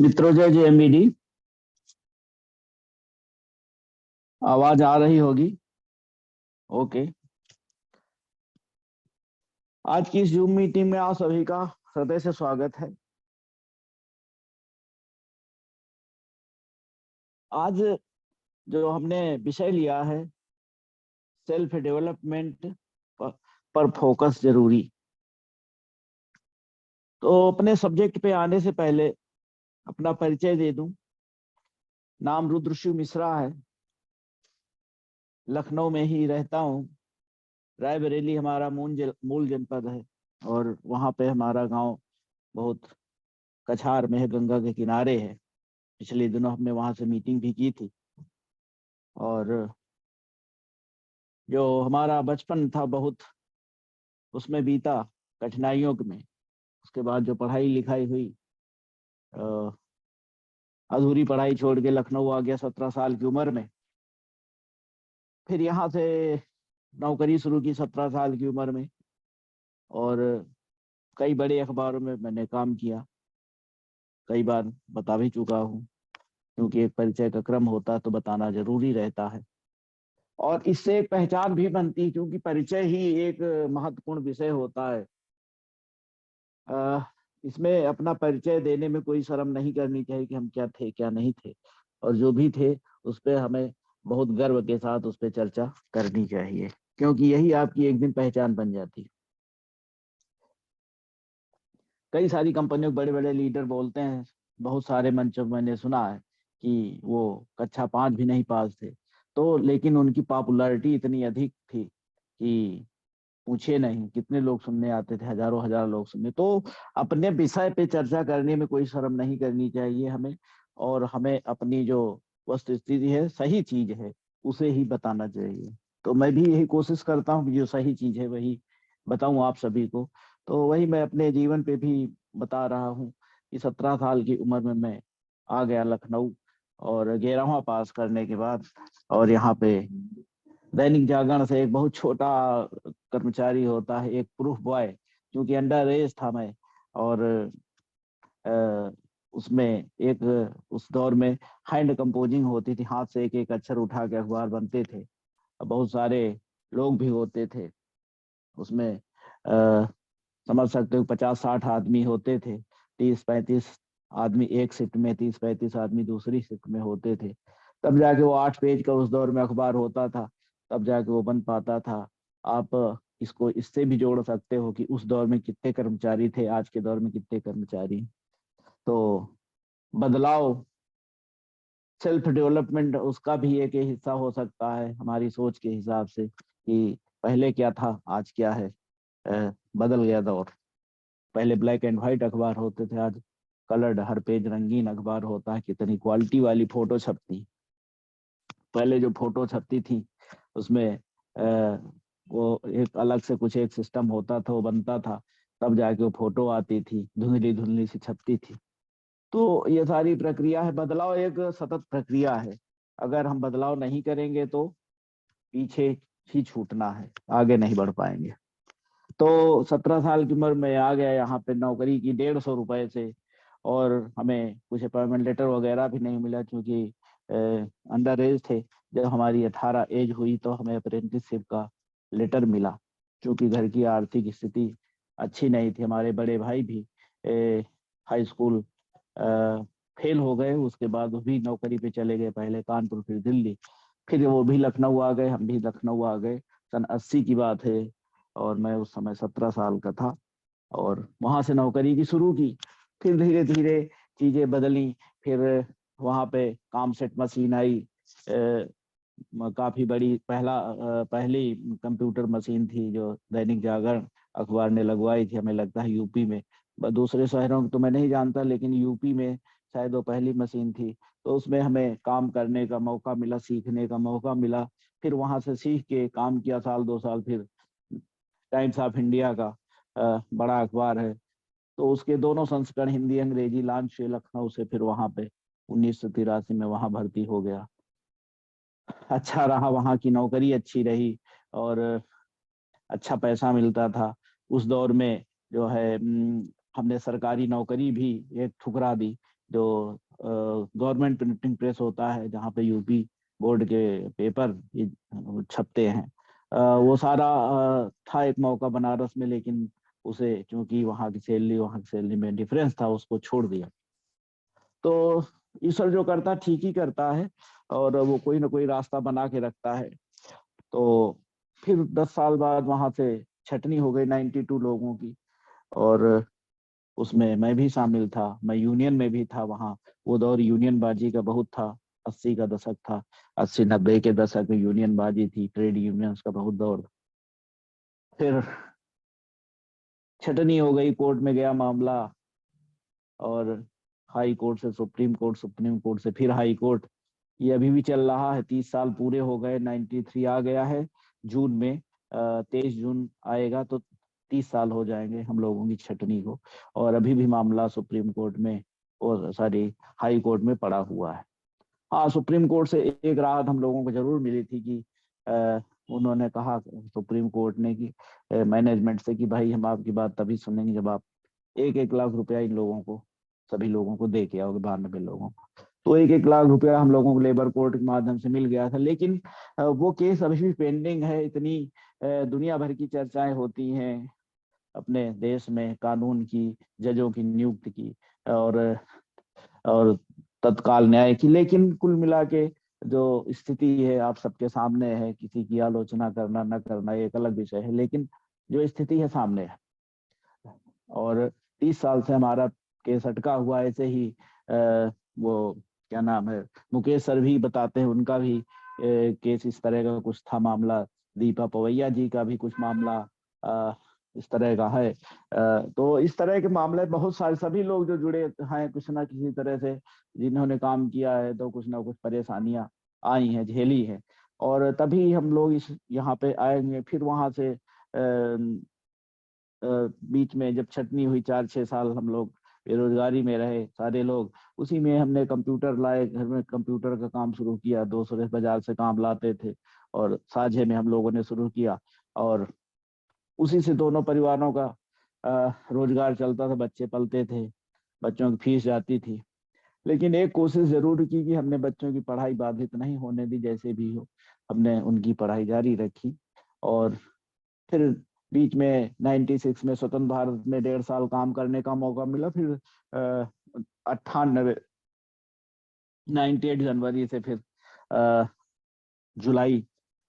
मित्रों, जय जय एमबीडी। आवाज आ रही होगी। ओके। आज की इस जूम मीटिंग में आप सभी का हृदय से स्वागत है। आज जो हमने विषय लिया है, सेल्फ डेवलपमेंट पर फोकस जरूरी। तो अपने सब्जेक्ट पे आने से पहले अपना परिचय दे दूं। नाम रुद्रशिव मिश्रा है। लखनऊ में ही रहता हूँ। रायबरेली हमारा मूल जनपद है और वहाँ पे हमारा गांव बहुत कछार में है, गंगा के किनारे है। पिछले दिनों हमने वहां से मीटिंग भी की थी। और जो हमारा बचपन था बहुत उसमें बीता कठिनाइयों में। उसके बाद जो पढ़ाई लिखाई हुई, अ, अधूरी पढ़ाई छोड़ के लखनऊ आ गया 17 साल की उम्र में। फिर यहाँ से नौकरी शुरू की 17 साल की उम्र में। और कई बड़े अखबारों में मैंने काम किया। कई बार बता भी चुका हूँ, क्योंकि एक परिचय का क्रम होता है तो बताना जरूरी रहता है। और इससे एक पहचान भी बनती है, क्योंकि परिचय ही एक महत्वपूर्ण विषय होता है। इसमें अपना परिचय देने में कोई शर्म नहीं करनी चाहिए कि हम क्या थे क्या नहीं थे। और जो भी थे उस पर हमें बहुत गर्व के साथ उस पर चर्चा करनी चाहिए, क्योंकि यही आपकी एक दिन पहचान बन जाती है। कई सारी कंपनियों के बड़े बड़े लीडर बोलते हैं, बहुत सारे मंचों में मैंने सुना है कि वो कक्षा 5 भी नहीं पास थे, तो लेकिन उनकी पॉपुलैरिटी इतनी अधिक थी कि पूछे नहीं कितने लोग सुनने आते थे, हजारों हजार लोग सुनने। तो अपने विषय पे चर्चा करने में कोई शर्म नहीं करनी चाहिए हमें। और हमें अपनी जो वस्तु स्थिति है, सही चीज है, उसे ही बताना चाहिए। तो मैं भी यही कोशिश करता हूँ कि जो सही चीज है वही बताऊं आप सभी को। तो वही मैं अपने जीवन पे भी बता रहा हूँ कि 17 साल की उम्र में मैं आ गया लखनऊ। और 11वां पास करने के बाद और यहाँ पे दैनिक जागरण से एक बहुत छोटा कर्मचारी होता है, एक प्रूफ बॉय, क्योंकि अंडर एज था मैं। और अ, उसमें एक उस दौर में हैंड कंपोजिंग होती थी, हाथ से एक एक अक्षर उठा के अखबार बनते थे। बहुत सारे लोग भी होते थे उसमें। समझ सकते हो 50-60 आदमी होते थे। 30-35 आदमी एक शिफ्ट में, 30-35 आदमी दूसरी शिफ्ट में होते थे। तब जाके वो 8 पेज का उस दौर में अखबार होता था, तब जाके वो बन पाता था। आप इसको इससे भी जोड़ सकते हो कि उस दौर में कितने कर्मचारी थे, आज के दौर में कितने कर्मचारी। तो बदलाव, सेल्फ डेवलपमेंट उसका भी एक हिस्सा हो सकता है हमारी सोच के हिसाब से कि पहले क्या था आज क्या है। बदल गया दौर। पहले ब्लैक एंड व्हाइट अखबार होते थे, आज कलर्ड हर पेज रंगीन अखबार होता है। कितनी क्वालिटी वाली फोटो छपती। पहले जो फोटो छपती थी उसमें वो एक अलग से कुछ एक सिस्टम होता था, वो बनता था, तब जाके वो फोटो आती थी, धुंधली धुंधली सी छपती थी। तो ये सारी प्रक्रिया है। बदलाव एक सतत प्रक्रिया है। अगर हम बदलाव नहीं करेंगे तो पीछे ही छूटना है, आगे नहीं बढ़ पाएंगे। तो 17 साल की उम्र में आ गया यहाँ पे, नौकरी की 150 रुपए से। और हमें कुछ अपॉइंटमेंट लेटर वगैरह भी नहीं मिला, क्योंकि अंडर एज थे। जब हमारी 18 एज हुई तो हमें अप्रेंटिसशिप का लेटर मिला। क्योंकि घर की आर्थिक स्थिति अच्छी नहीं थी। हमारे बड़े भाई भी हाई स्कूल फेल हो गए, उसके बाद वो भी नौकरी पे चले गए, पहले कानपुर फिर दिल्ली। फिर वो भी लखनऊ आ गए, हम भी लखनऊ आ गए। सन 80 की बात है। और मैं उस समय 17 साल का था और वहां से नौकरी की शुरू की। फिर धीरे धीरे चीजें बदली। फिर वहां पे काम सेट मशीन आई। काफी बड़ी पहली कंप्यूटर मशीन थी जो दैनिक जागरण अखबार ने लगवाई थी, हमें लगता है यूपी में। दूसरे शहरों को तो मैं नहीं जानता, लेकिन यूपी में शायद वो पहली मशीन थी। तो उसमें हमें काम करने का मौका मिला, सीखने का मौका मिला। फिर वहां से सीख के काम किया साल 2 साल। फिर टाइम्स ऑफ इंडिया का बड़ा अखबार है, तो उसके दोनों संस्करण हिंदी अंग्रेजी लॉन्च हुए लखनऊ से। फिर वहां पे 1983 में वहां भर्ती हो गया। अच्छा रहा, वहां की नौकरी अच्छी रही और अच्छा पैसा मिलता था उस दौर में। जो है हमने सरकारी नौकरी भी एक ठुकरा दी, जो गवर्नमेंट प्रिंटिंग प्रेस होता है जहाँ पे यूपी बोर्ड के पेपर छपते हैं, वो सारा था एक मौका बनारस में, लेकिन उसे चूंकि वहाँ की सैलरी में डिफरेंस था, उसको छोड़ दिया। तो ईश्वर जो करता ठीक ही करता है, और वो कोई ना कोई रास्ता बना के रखता है। तो फिर 10 साल बाद वहां से छटनी हो गई 92 लोगों की, और उसमें मैं भी शामिल था। मैं यूनियन में भी था वहाँ। वो दौर यूनियन बाजी का बहुत था, 80 का दशक था। 80-90 के दशक में यूनियन बाजी थी, ट्रेड यूनियंस का बहुत दौर। फिर छटनी हो गई, कोर्ट में गया मामला, और हाई कोर्ट से सुप्रीम कोर्ट, सुप्रीम कोर्ट से फिर हाई कोर्ट। ये अभी भी चल रहा है। 30 साल पूरे हो गए, 93 आ गया है जून में। 23 जून आएगा तो 30 साल हो जाएंगे हम लोगों की छटनी को, और अभी भी मामला सुप्रीम कोर्ट में, और सॉरी, हाई कोर्ट में पड़ा हुआ है। हाँ, सुप्रीम कोर्ट से एक राहत हम लोगों को जरूर मिली थी कि उन्होंने कहा, सुप्रीम कोर्ट ने, कि मैनेजमेंट से, कि भाई हम आपकी बात तभी सुनेंगे जब आप 1-1 लाख रुपया इन लोगों को, सभी लोगों को दे के आओगे, 92 लोगों को। तो 1-1 लाख रुपया हम लोगों को लेबर कोर्ट के माध्यम से मिल गया था। लेकिन वो केस अभी भी पेंडिंग है। इतनी दुनिया भर की चर्चाएं होती हैं अपने देश में कानून की, जजों की नियुक्ति की, और और तत्काल न्याय की, लेकिन कुल मिला के जो स्थिति है आप सबके सामने है। किसी की आलोचना करना न करना ये एक अलग विषय है, लेकिन जो स्थिति है सामने है। और 30 साल से हमारा केस अटका हुआ। ऐसे ही वो क्या नाम है, मुकेश सर भी बताते हैं, उनका भी केस इस तरह का कुछ था मामला। दीपा पवैया जी का भी कुछ मामला इस तरह का है। तो इस तरह के मामले बहुत सारे, सभी लोग जो जुड़े हैं कुछ ना किसी तरह से, जिन्होंने काम किया है, तो कुछ ना कुछ परेशानियां आई हैं, झेली है, और तभी हम लोग इस यहाँ पे आएंगे। फिर वहां से बीच में जब छटनी हुई, 4-6 साल हम लोग बेरोजगारी में रहे सारे लोग। उसी में हमने कंप्यूटर लाए, घर में कंप्यूटर का काम शुरू किया। 200 बाजार से काम लाते थे, और साझे में हम लोगों ने शुरू किया, और उसी से दोनों परिवारों का रोजगार चलता था, बच्चे पलते थे, बच्चों की फीस जाती थी। लेकिन एक कोशिश जरूर की कि हमने बच्चों की पढ़ाई बाधित नहीं होने दी, जैसे भी हो हमने उनकी पढ़ाई जारी रखी। और फिर बीच में 96 में स्वतंत्र भारत में 1.5 साल काम करने का मौका मिला। फिर 98 98 जनवरी से फिर जुलाई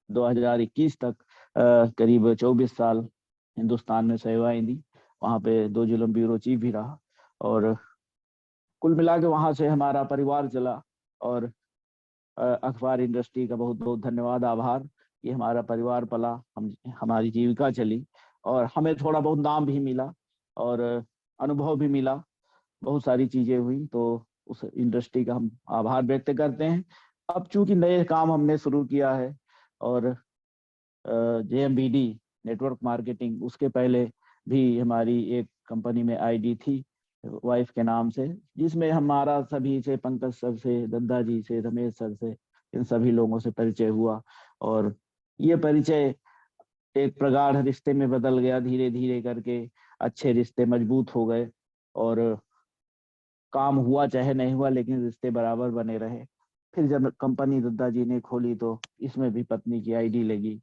2021 तक करीब 24 साल हिंदुस्तान में सेवाएं दी। वहां पे 2 जुल्म ब्यूरो चीफ भी रहा, और कुल मिला के वहां से हमारा परिवार चला। और अखबार इंडस्ट्री का बहुत बहुत धन्यवाद, आभार, कि हमारा परिवार पला, हमारी जीविका चली, और हमें थोड़ा बहुत नाम भी मिला, और अनुभव भी मिला। बहुत सारी चीजें हुई, तो उस इंडस्ट्री का हम आभार व्यक्त करते हैं। अब चूंकि नए काम हमने शुरू किया है, और JMBD नेटवर्क मार्केटिंग, उसके पहले भी हमारी एक कंपनी में आईडी थी वाइफ के नाम से, जिसमें हमारा सभी से, पंकज सर से, दद्दा जी से, रमेश सर से, इन सभी लोगों से परिचय हुआ। और ये परिचय एक प्रगाढ़ रिश्ते में बदल गया, धीरे धीरे करके अच्छे रिश्ते मजबूत हो गए, और काम हुआ चाहे नहीं हुआ, लेकिन रिश्ते बराबर बने रहे। फिर जब कंपनी दद्दा जी ने खोली, तो इसमें भी पत्नी की आईडी लगी।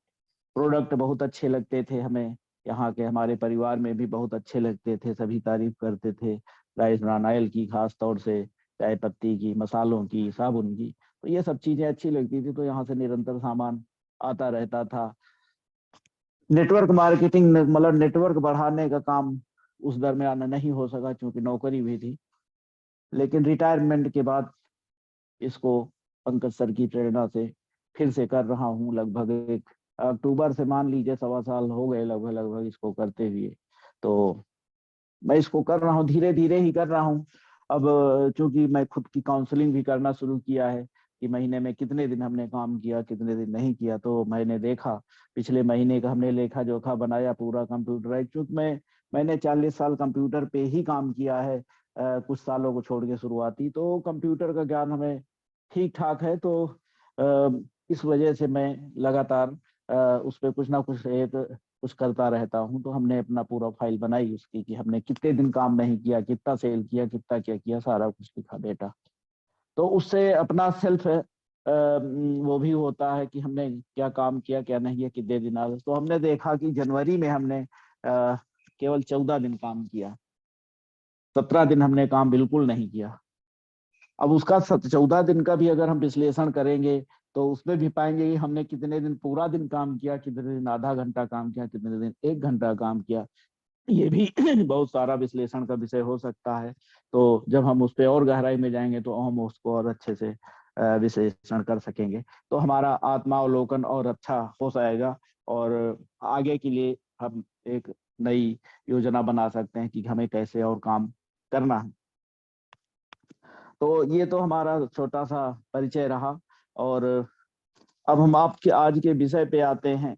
प्रोडक्ट बहुत अच्छे लगते थे हमें, यहाँ के हमारे परिवार में भी बहुत अच्छे लगते थे, सभी तारीफ करते थे। राइस ब्रान ऑयल की खास तौर से, चाय पत्ती की, मसालों की, साबुन की, तो ये सब चीजें अच्छी लगती थी। तो यहाँ से निरंतर सामान आता रहता था। नेटवर्क मार्केटिंग, मतलब नेटवर्क बढ़ाने का काम उस दरमियान नहीं हो सका, क्योंकि नौकरी भी थी। लेकिन रिटायरमेंट के बाद इसको पंकज सर की प्रेरणा से फिर से कर रहा हूँ। लगभग एक अक्टूबर से, मान लीजिए 1.25 साल हो गए लगभग लगभग इसको करते हुए। तो मैं इसको कर रहा हूँ, धीरे धीरे ही कर रहा हूँ। अब चूंकि मैं खुद की काउंसलिंग भी करना शुरू किया है, कि महीने में कितने दिन हमने काम किया, कितने दिन नहीं किया। तो मैंने देखा, पिछले महीने का हमने लेखा जोखा बनाया पूरा कंप्यूटराइज। चूंकि मैंने 40 साल कंप्यूटर पे ही काम किया है, कुछ सालों को छोड़ के शुरुआती, तो कंप्यूटर का ज्ञान हमें ठीक ठाक है। तो इस वजह से मैं लगातार उस पर कुछ ना कुछ एक कुछ करता रहता हूँ, तो हमने अपना पूरा फाइल बनाई उसकी कि हमने कितने दिन काम नहीं किया, कितना सेल किया, कितना क्या किया, सारा कुछ लिखा बेटा। तो उससे अपना सेल्फ वो भी होता है कि हमने क्या काम किया क्या नहीं किया, कितने दिन आगे। तो हमने देखा कि जनवरी में हमने केवल 14 दिन काम किया, 17 दिन हमने काम बिल्कुल नहीं किया। अब उसका 14 दिन का भी अगर हम विश्लेषण करेंगे तो उसमें भी पाएंगे कि हमने कितने दिन पूरा दिन काम किया, कितने दिन आधा घंटा काम किया, कितने दिन 1 घंटा काम किया। ये भी बहुत सारा विश्लेषण का विषय हो सकता है। तो जब हम उस पर और गहराई में जाएंगे तो हम उसको और अच्छे से विश्लेषण कर सकेंगे, तो हमारा आत्मावलोकन और अच्छा हो जाएगा, और आगे के लिए हम एक नई योजना बना सकते हैं कि हमें कैसे और काम करना है। तो ये तो हमारा छोटा सा परिचय रहा, और अब हम आपके आज के विषय पे आते हैं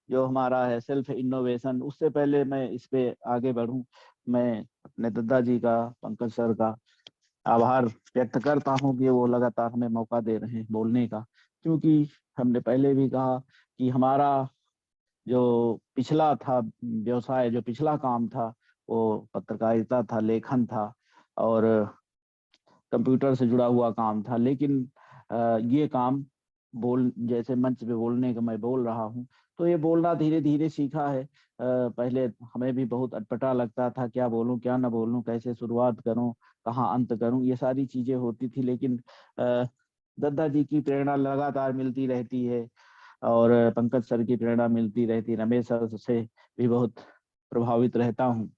जो हमारा है सेल्फ इनोवेशन। उससे पहले मैं इस पे आगे बढ़ूं, मैं अपने दादाजी का, पंकज सर का आभार व्यक्त करता हूं कि वो लगातार हमें मौका दे रहे हैं बोलने का। क्योंकि हमने पहले भी कहा कि हमारा जो पिछला था व्यवसाय, जो पिछला काम था, वो पत्रकारिता था, लेखन था और कंप्यूटर से जुड़ा हुआ काम था। लेकिन ये काम बोल जैसे मंच पे बोलने का मैं बोल रहा हूँ, तो ये बोलना धीरे धीरे सीखा है। पहले हमें भी बहुत अटपटा लगता था, क्या बोलूं क्या ना बोलूं, कैसे शुरुआत करूं, कहाँ अंत करूं, ये सारी चीजें होती थी। लेकिन दादाजी की प्रेरणा लगातार मिलती रहती है, और पंकज सर की प्रेरणा मिलती रहती, रमेश सर से भी बहुत प्रभावित रहता हूँ।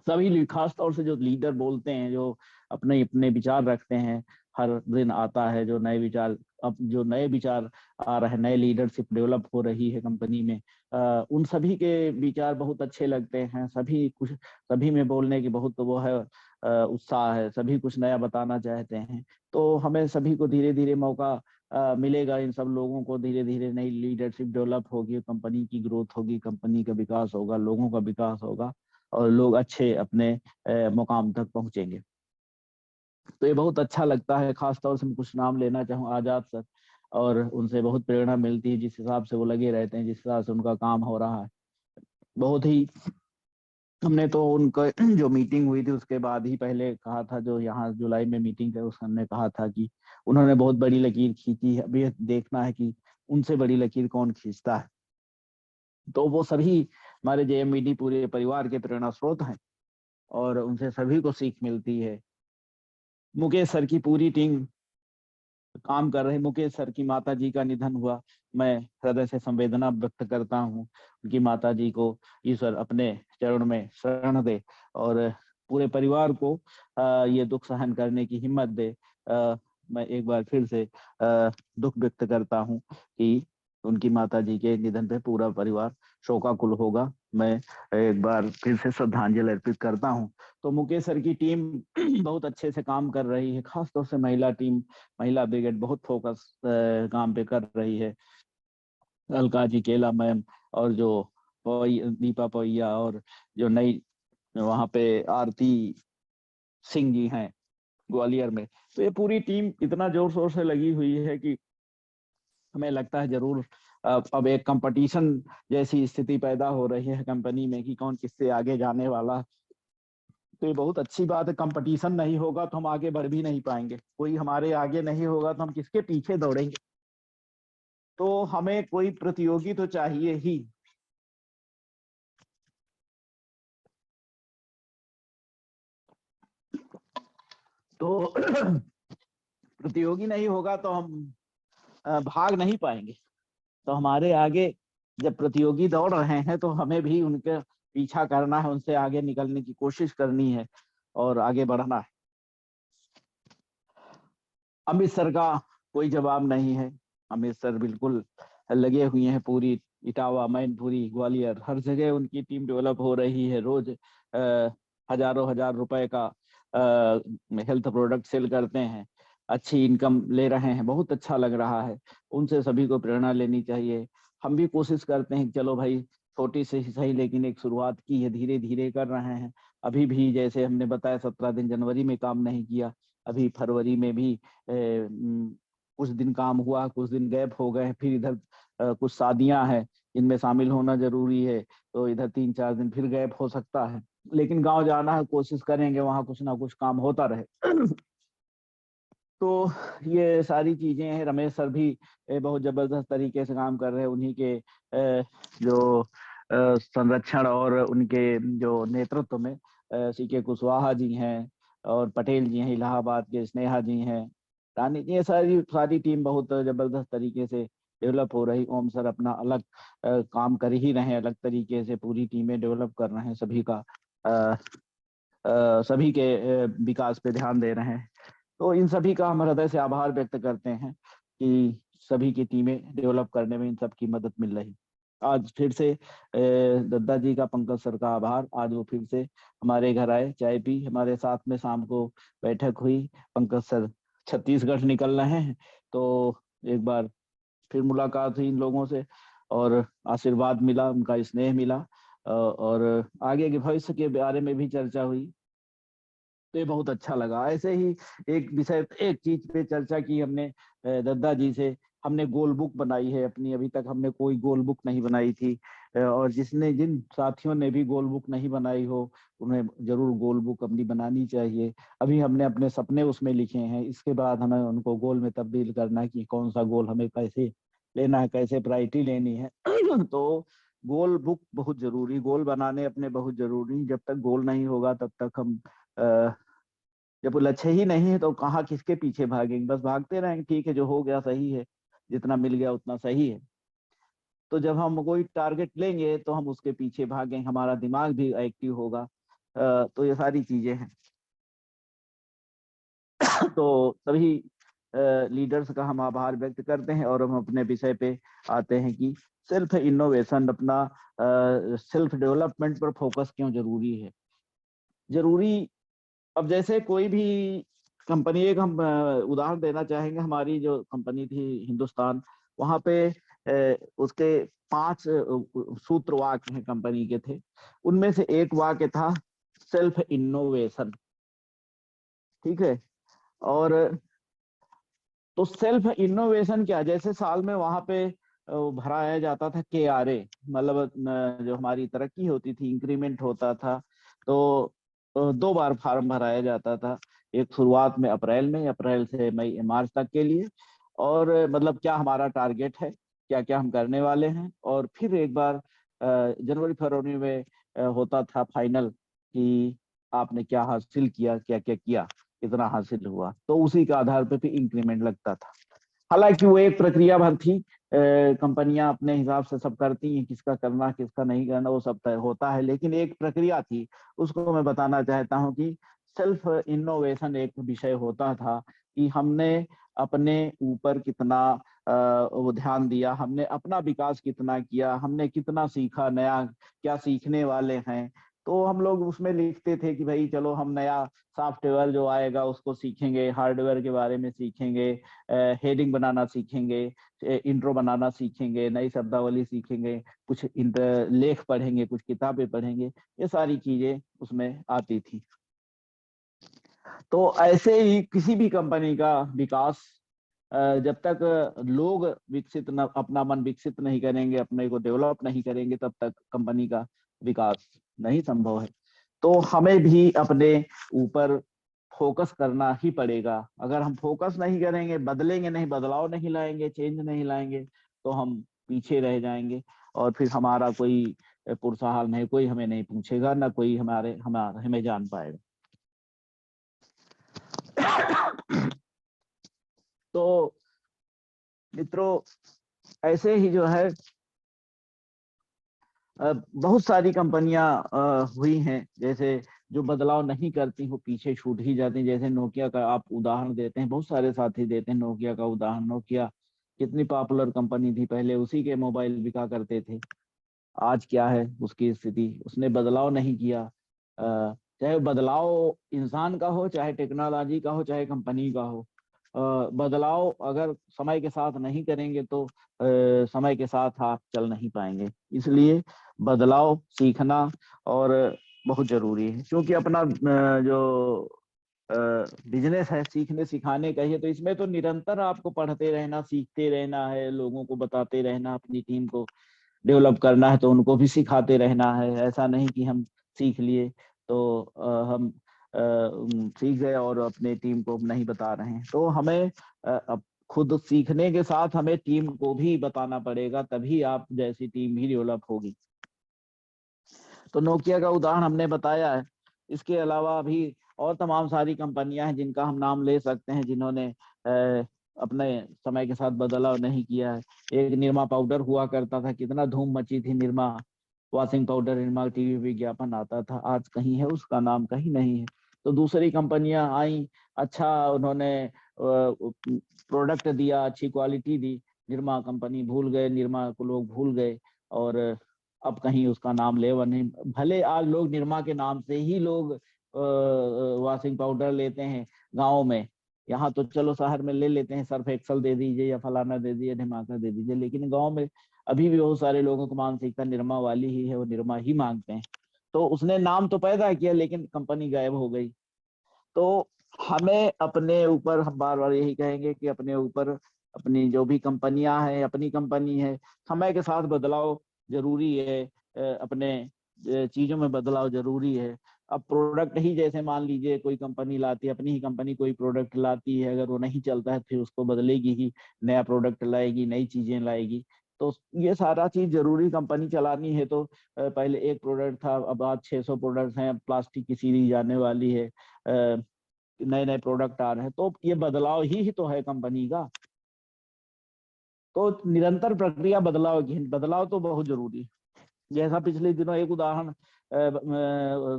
सभी खास तौर से जो लीडर बोलते हैं, जो अपने अपने विचार रखते हैं, हर दिन आता है जो नए विचार, अब जो नए विचार आ रहे हैं, नए लीडरशिप डेवलप हो रही है कंपनी में, उन सभी के विचार बहुत अच्छे लगते हैं। सभी में बोलने की बहुत वो है, उत्साह है, सभी कुछ नया बताना चाहते हैं। तो हमें सभी को धीरे धीरे मौका मिलेगा, इन सब लोगों को धीरे धीरे नई लीडरशिप डेवलप होगी, कंपनी की ग्रोथ होगी, कंपनी का विकास होगा, लोगों का विकास होगा, और लोग अच्छे अपने मुकाम तक पहुंचेंगे। तो ये बहुत अच्छा लगता है। खास तौर से मैं कुछ नाम लेना चाहूँ, आजाद सर, और उनसे बहुत प्रेरणा मिलती है, जिस हिसाब से वो लगे रहते हैं, जिस हिसाब से उनका काम हो रहा है। बहुत ही हमने तो उनका जो मीटिंग हुई थी उसके बाद ही पहले कहा था, जो यहाँ जुलाई में मीटिंग है उस हमने कहा था कि उन्होंने बहुत बड़ी लकीर खींची है, अभी देखना है कि उनसे बड़ी लकीर कौन खींचता है। तो वो सभी हमारे जेएमवीडी पूरे परिवार के प्रेरणा स्रोत हैं, और उनसे सभी को सीख मिलती है। मुकेश सर की पूरी टीम काम कर रहे। मुकेश सर की माता जी का निधन हुआ, मैं हृदय से संवेदना व्यक्त करता हूँ। उनकी माता जी को ईश्वर अपने चरण में शरण दे, और पूरे परिवार को ये दुख सहन करने की हिम्मत दे। मैं एक बार फिर से दुख व्यक्त करता हूँ कि उनकी माता जी के निधन पे पूरा परिवार शोकाकुल होगा। मैं एक बार फिर से श्रद्धांजलि अर्पित करता हूँ। तो मुकेश सर की टीम बहुत अच्छे से काम कर रही है, खासतौर से महिला टीम, महिला ब्रिगेड बहुत फोकस काम पे कर रही है। अलका जी, केला मैम, और जो दीपा पवैया, और जो नई वहाँ पे आरती सिंह जी हैं ग्वालियर में। तो ये पूरी टीम इतना जोर शोर से लगी हुई है कि हमें लगता है जरूर अब एक कंपटीशन जैसी स्थिति पैदा हो रही है कंपनी में कि कौन किससे आगे जाने वाला। तो ये बहुत अच्छी बात है। कंपटीशन नहीं होगा तो हम आगे बढ़ भी नहीं पाएंगे, कोई हमारे आगे नहीं होगा तो हम किसके पीछे दौड़ेंगे। तो हमें कोई प्रतियोगी तो चाहिए ही। तो प्रतियोगी नहीं होगा तो हम भाग नहीं पाएंगे। तो हमारे आगे जब प्रतियोगी दौड़ रहे हैं तो हमें भी उनके पीछा करना है, उनसे आगे निकलने की कोशिश करनी है और आगे बढ़ना है। अमित सर का कोई जवाब नहीं है। अमित सर बिल्कुल लगे हुए हैं, पूरी इटावा, मैनपुरी, ग्वालियर, हर जगह उनकी टीम डेवलप हो रही है। रोज हजारों हजार रुपए का हेल्थ प्रोडक्ट सेल करते हैं, अच्छी इनकम ले रहे हैं, बहुत अच्छा लग रहा है। उनसे सभी को प्रेरणा लेनी चाहिए। हम भी कोशिश करते हैं, चलो भाई छोटी से ही सही लेकिन एक शुरुआत की है, धीरे धीरे कर रहे हैं। अभी भी जैसे हमने बताया 17 दिन जनवरी में काम नहीं किया, अभी फरवरी में भी कुछ दिन काम हुआ, कुछ दिन गैप हो गए, फिर इधर कुछ शादियां हैं, इनमें शामिल होना जरूरी है, तो इधर 3-4 दिन फिर गैप हो सकता है, लेकिन गांव जाना है, कोशिश करेंगे वहां कुछ ना कुछ काम होता रहे। तो ये सारी चीजें हैं। रमेश सर भी बहुत जबरदस्त तरीके से काम कर रहे हैं, उन्हीं के जो संरक्षण और उनके जो नेतृत्व में सीके कुशवाहा जी हैं और पटेल जी हैं, इलाहाबाद के स्नेहा जी हैं, रानी जी, ये सारी सारी टीम बहुत जबरदस्त तरीके से डेवलप हो रही। ओम सर अपना अलग काम कर ही रहे हैं, अलग तरीके से पूरी टीमें डेवलप कर रहे हैं, सभी का सभी के विकास पे ध्यान दे रहे हैं। तो इन सभी का हम हृदय से आभार व्यक्त करते हैं कि सभी की टीमें डेवलप करने में इन सब की मदद मिल रही। आज फिर से दद्दा जी का, पंकज सर का आभार। आज वो फिर से हमारे घर आए, चाय पी, हमारे साथ में शाम को बैठक हुई। पंकज सर छत्तीसगढ़ निकल रहे हैं, तो एक बार फिर मुलाकात हुई इन लोगों से और आशीर्वाद मिला, उनका स्नेह मिला और आगे के भविष्य के बारे में भी चर्चा हुई। तो ये बहुत अच्छा लगा। ऐसे ही एक विषय, एक चीज पे चर्चा की हमने दद्दा जी से। हमने गोल बुक बनाई है अपनी, अभी तक हमने कोई गोल बुक नहीं बनाई थी और जिन साथियों ने भी गोल बुक नहीं बनाई हो उन्हें जरूर गोल बुक अपनी बनानी चाहिए। अभी हमने अपने सपने उसमें लिखे हैं, इसके बाद हमें उनको गोल में तब्दील करना है कि कौन सा गोल हमें कैसे लेना है, कैसे प्रायोरिटी लेनी है। तो गोल बुक बहुत जरूरी, गोल बनाने अपने बहुत जरूरी। जब तक गोल नहीं होगा तब तक हम जब लक्ष्य ही नहीं है तो कहाँ किसके पीछे भागेंगे, बस भागते रहेंगे, ठीक है जो हो गया सही है, जितना मिल गया उतना सही है। तो जब हम कोई टारगेट लेंगे तो हम उसके पीछे भागेंगे, हमारा दिमाग भी एक्टिव होगा। तो ये सारी चीजें हैं। तो सभी लीडर्स का हम आभार व्यक्त करते हैं और हम अपने विषय पे आते हैं कि सेल्फ इनोवेशन, अपना सेल्फ डेवलपमेंट पर फोकस क्यों जरूरी है। जरूरी, अब जैसे कोई भी कंपनी, एक हम उदाहरण देना चाहेंगे। हमारी जो कंपनी थी हिंदुस्तान, वहां पे उसके 5 सूत्र वाक्य हैं कंपनी के थे। उनमें से एक वाक्य था सेल्फ इनोवेशन, ठीक है। और तो सेल्फ इनोवेशन क्या, जैसे साल में वहां पे भराया जाता था KRA, मतलब जो हमारी तरक्की होती थी, इंक्रीमेंट होता था। तो 2 बार फॉर्म भराया जाता था, एक शुरुआत में अप्रैल में, अप्रैल से मई मार्च तक के लिए, और मतलब क्या हमारा टारगेट है, क्या क्या हम करने वाले हैं, और फिर एक बार जनवरी फरवरी में होता था फाइनल कि आपने क्या हासिल किया, क्या क्या किया, कितना हासिल हुआ। तो उसी के आधार पर फिर इंक्रीमेंट लगता था। हालांकि वो एक प्रक्रिया भर थी, कंपनियां अपने हिसाब से सब करती हैं, किसका करना किसका नहीं करना वो सब तय होता है, लेकिन एक प्रक्रिया थी, उसको मैं बताना चाहता हूँ कि सेल्फ इनोवेशन एक विषय होता था कि हमने अपने ऊपर कितना वो ध्यान दिया, हमने अपना विकास कितना किया, हमने कितना सीखा, नया क्या सीखने वाले हैं। तो हम लोग उसमें लिखते थे कि भाई चलो हम नया सॉफ्टवेयर जो आएगा उसको सीखेंगे, हार्डवेयर के बारे में सीखेंगे, हेडिंग बनाना सीखेंगे, इंट्रो बनाना सीखेंगे, नई शब्दावली सीखेंगे, कुछ लेख पढ़ेंगे, कुछ किताबें पढ़ेंगे, ये सारी चीजें उसमें आती थी। तो ऐसे ही किसी भी कंपनी का विकास, जब तक लोग विकसित न, अपना मन विकसित नहीं करेंगे, अपने को डेवलप नहीं करेंगे, तब तक कंपनी का विकास नहीं संभव है। तो हमें भी अपने ऊपर फोकस करना ही पड़ेगा। अगर हम फोकस नहीं करेंगे, बदलेंगे नहीं, बदलाव नहीं लाएंगे, चेंज नहीं लाएंगे, तो हम पीछे रह जाएंगे और फिर हमारा कोई पुरसहार नहीं, कोई हमें नहीं पूछेगा, ना कोई हमें जान पाएगा। तो मित्रों, ऐसे ही जो है बहुत सारी कंपनियां हुई हैं, जैसे जो बदलाव नहीं करती वो पीछे छूट ही जाती हैं। जैसे नोकिया का आप उदाहरण देते हैं, बहुत सारे साथी देते हैं नोकिया का उदाहरण। नोकिया कितनी पॉपुलर कंपनी थी, पहले उसी के मोबाइल बिका करते थे। आज क्या है उसकी स्थिति, उसने बदलाव नहीं किया। चाहे बदलाव इंसान का हो, चाहे टेक्नोलॉजी का हो, चाहे कंपनी का हो, बदलाव अगर समय के साथ नहीं करेंगे तो समय के साथ आप चल नहीं पाएंगे। इसलिए बदलाव सीखना और बहुत जरूरी है, क्योंकि अपना जो बिजनेस है सीखने सिखाने का ही है, तो इसमें तो निरंतर आपको पढ़ते रहना, सीखते रहना है, लोगों को बताते रहना, अपनी टीम को डेवलप करना है तो उनको भी सिखाते रहना है। ऐसा नहीं कि हम सीख लिए तो हम सीख गए और अपने टीम को नहीं बता रहे हैं। तो हमें अब खुद सीखने के साथ हमें टीम को भी बताना पड़ेगा, तभी आप जैसी टीम भी डेवलप होगी। तो नोकिया का उदाहरण हमने बताया है। इसके अलावा भी और तमाम सारी कंपनियां हैं जिनका हम नाम ले सकते हैं, जिन्होंने अपने समय के साथ बदलाव नहीं किया है। एक निरमा पाउडर हुआ करता था, कितना धूम मची थी Nirma washing powder, Nirma TV विज्ञापन आता था, आज कहीं है उसका नाम, कहीं नहीं है। तो दूसरी कंपनियां आई, अच्छा उन्होंने प्रोडक्ट दिया, अच्छी क्वालिटी दी, निरमा कंपनी भूल गए, निरमा को लोग भूल गए और अब कहीं उसका नाम लेवा नहीं। भले आज लोग निरमा के नाम से ही लोग वॉशिंग पाउडर लेते हैं गाँव में, यहाँ तो चलो शहर में ले लेते हैं, सर्फ एक्सल दे दीजिए या फलाना दे दीजिए, धमाका दे दीजिए, लेकिन गाँव में अभी भी बहुत सारे लोगों को मानसिकता निरमा वाली ही है, वो निरमा ही मांगते हैं। तो उसने नाम तो पैदा किया लेकिन कंपनी गायब हो गई। तो हमें अपने ऊपर, हम बार बार यही कहेंगे कि अपने ऊपर, अपनी जो भी कंपनियां हैं, अपनी कंपनी है, समय के साथ बदलाव जरूरी है। अपने चीजों में बदलाव जरूरी है। अब प्रोडक्ट ही जैसे मान लीजिए कोई कंपनी लाती है, अपनी ही कंपनी कोई प्रोडक्ट लाती है, अगर वो नहीं चलता है फिर उसको बदलेगी ही, नया प्रोडक्ट लाएगी, नई चीजें लाएगी। तो ये सारा चीज जरूरी, कंपनी चलानी है तो पहले एक प्रोडक्ट था, अब आज 600 प्रोडक्ट्स हैं, प्लास्टिक की सीरीज आने वाली है, नए नए प्रोडक्ट आ रहे हैं, तो ये बदलाव ही तो है कंपनी का। तो निरंतर प्रक्रिया बदलाव की, बदलाव तो बहुत जरूरी है। जैसा पिछले दिनों एक उदाहरण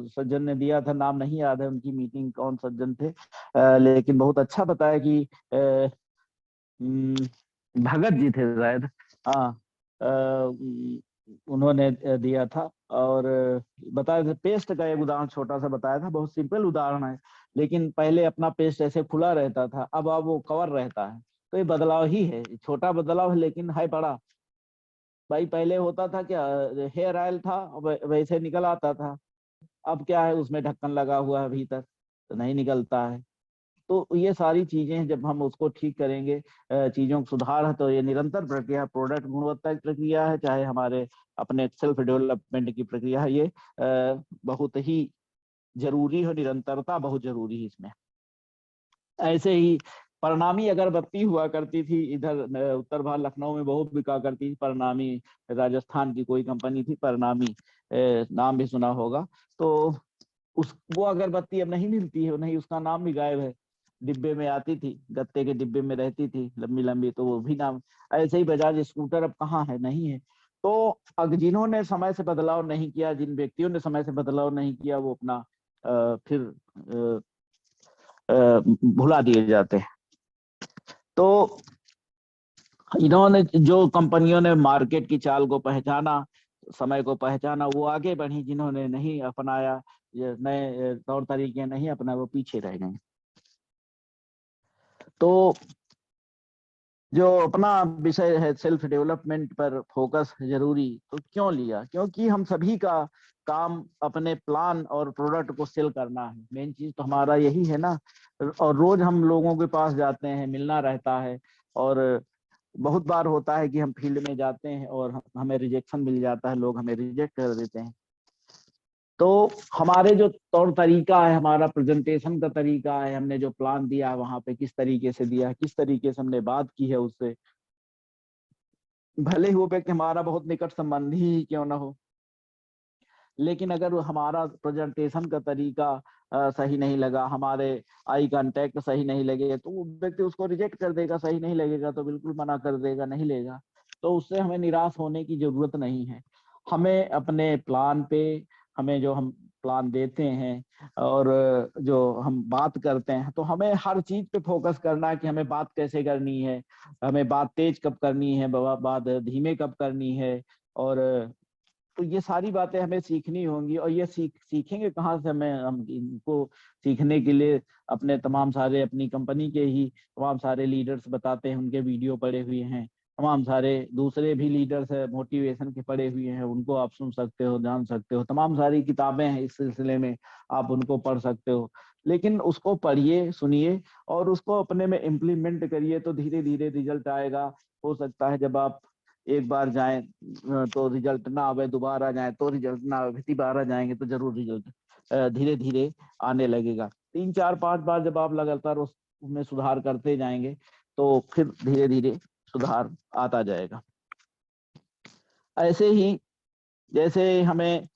सज्जन ने दिया था, नाम नहीं याद है उनकी, मीटिंग कौन सज्जन थे, लेकिन बहुत अच्छा बताया कि भगत जी थे शायद, हाँ, उन्होंने दिया था और बताया था, पेस्ट का एक उदाहरण छोटा सा बताया था, बहुत सिंपल उदाहरण है, लेकिन पहले अपना पेस्ट ऐसे खुला रहता था, अब वो कवर रहता है। तो ये बदलाव ही है, छोटा बदलाव है लेकिन है बड़ा। भाई पहले होता था क्या, हेयर ऑयल था वैसे निकल आता था, अब क्या है उसमें ढक्कन लगा हुआ है भीतर, तो नहीं निकलता है। तो ये सारी चीजें जब हम उसको ठीक करेंगे, चीजों को सुधार है, तो ये निरंतर प्रक्रिया, प्रोडक्ट गुणवत्ता की प्रक्रिया है, चाहे हमारे अपने सेल्फ डेवलपमेंट की प्रक्रिया है, ये बहुत ही जरूरी है, निरंतरता बहुत जरूरी है इसमें। ऐसे ही परिणामी अगरबत्ती हुआ करती थी इधर उत्तर भारत, लखनऊ में बहुत बिका करती थी परिणामी, राजस्थान की कोई कंपनी थी परिणामी, नाम भी सुना होगा। तो उस वो अगरबत्ती अब नहीं मिलती है, नहीं, उसका नाम भी गायब है। डिब्बे में आती थी, गत्ते के डिब्बे में रहती थी, लंबी लंबी, तो वो भी नाम। ऐसे ही बजाज स्कूटर अब कहाँ है, नहीं है। तो अगर जिन्होंने समय से बदलाव नहीं किया, जिन व्यक्तियों ने समय से बदलाव नहीं किया, वो अपना फिर भुला दिए जाते हैं। तो इन्होंने, जो कंपनियों ने मार्केट की चाल को पहचाना, समय को पहचाना, वो आगे बढ़ी, जिन्होंने नहीं अपनाया, ये नए तौर तरीके नहीं अपनाए, वो पीछे रह गए। तो जो अपना विषय है सेल्फ डेवलपमेंट पर फोकस जरूरी, तो क्यों लिया, क्योंकि हम सभी का काम अपने प्लान और प्रोडक्ट को सेल करना है, मेन चीज तो हमारा यही है ना। और रोज हम लोगों के पास जाते हैं, मिलना रहता है, और बहुत बार होता है कि हम फील्ड में जाते हैं और हमें रिजेक्शन मिल जाता है, लोग हमें रिजेक्ट कर देते हैं। तो हमारे जो तौर तरीका है, हमारा प्रेजेंटेशन का तरीका है, हमने जो प्लान दिया है वहां पे किस तरीके से दिया है, किस तरीके से हमने बात की है उससे, भले ही वो व्यक्ति हमारा बहुत निकट संबंधी ही क्यों ना हो, लेकिन अगर हमारा प्रेजेंटेशन का तरीका सही नहीं लगा, हमारे आई कांटेक्ट सही नहीं लगे, तो वो व्यक्ति उसको रिजेक्ट कर देगा, सही नहीं लगेगा तो बिल्कुल मना कर देगा, नहीं लेगा। तो उससे हमें निराश होने की जरूरत नहीं है। हमें अपने प्लान पे, हमें जो हम प्लान देते हैं और जो हम बात करते हैं, तो हमें हर चीज पे फोकस करना है कि हमें बात कैसे करनी है, हमें बात तेज कब करनी है, बात धीमे कब करनी है। और तो ये सारी बातें हमें सीखनी होंगी, और ये सीखेंगे कहाँ से, हमें, हम इनको सीखने के लिए अपने तमाम सारे, अपनी कंपनी के ही तमाम सारे लीडर्स बताते हैं, उनके वीडियो पड़े हुए हैं, तमाम सारे दूसरे भी लीडर्स है मोटिवेशन के पड़े हुए हैं, उनको आप सुन सकते हो, जान सकते हो, तमाम सारी किताबें हैं इस सिलसिले में, आप उनको पढ़ सकते हो। लेकिन उसको पढ़िए, सुनिए और उसको अपने में इम्प्लीमेंट करिए, तो धीरे धीरे रिजल्ट आएगा। हो सकता है जब आप एक बार जाएं तो रिजल्ट ना आवे, दोबारा जाएं तो रिजल्ट ना आवे, तीबारा जाएंगे तो जरूर रिजल्ट धीरे धीरे आने लगेगा। 3 4 5 बार जब आप लगातार उसमें सुधार करते जाएंगे तो फिर धीरे धीरे सुधार आता जाएगा। ऐसे ही जैसे हमें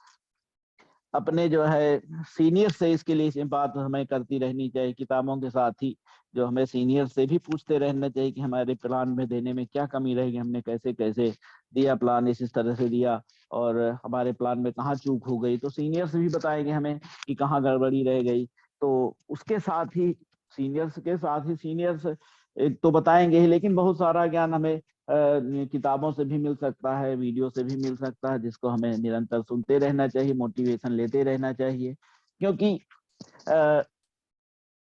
अपने जो है सीनियर से इसके लिए बात हमें करती रहनी चाहिए, किताबों के साथ ही जो हमें सीनियर से भी पूछते रहना चाहिए कि हमारे प्लान में देने में क्या कमी रहेगी, हमने कैसे कैसे दिया प्लान, इस तरह से दिया और हमारे प्लान में कहाँ चूक हो गई, तो सीनियर से भी बताएंगे हमें कि कहाँ गड़बड़ी रह गई। तो उसके साथ ही सीनियर्स के साथ ही सीनियर्स एक तो बताएंगे ही, लेकिन बहुत सारा ज्ञान हमें किताबों से भी मिल सकता है, वीडियो से भी मिल सकता है, जिसको हमें निरंतर सुनते रहना चाहिए, मोटिवेशन लेते रहना चाहिए। क्योंकि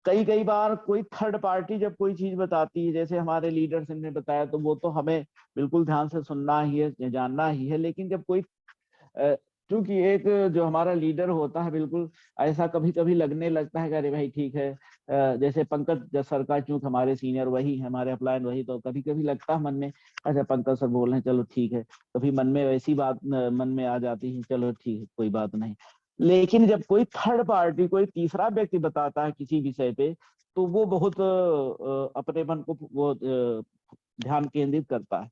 कई कई बार कोई थर्ड पार्टी जब कोई चीज बताती है, जैसे हमारे लीडर्स ने बताया, तो वो तो हमें बिल्कुल ध्यान से सुनना ही है, जानना ही है। लेकिन जब कोई क्योंकि एक जो हमारा लीडर होता है, बिल्कुल ऐसा कभी कभी लगने लगता है कि अरे भाई ठीक है, जैसे पंकज सर का, चूंकि हमारे सीनियर वही है, हमारे अपलाइन वही, तो कभी कभी लगता है मन में अच्छा पंकज सर बोल रहे हैं चलो ठीक है, कभी मन में वैसी बात मन में आ जाती है, चलो ठीक है कोई बात नहीं। लेकिन जब कोई थर्ड पार्टी, कोई तीसरा व्यक्ति बताता है किसी विषय पे, तो वो बहुत अपने मन को वो ध्यान केंद्रित करता है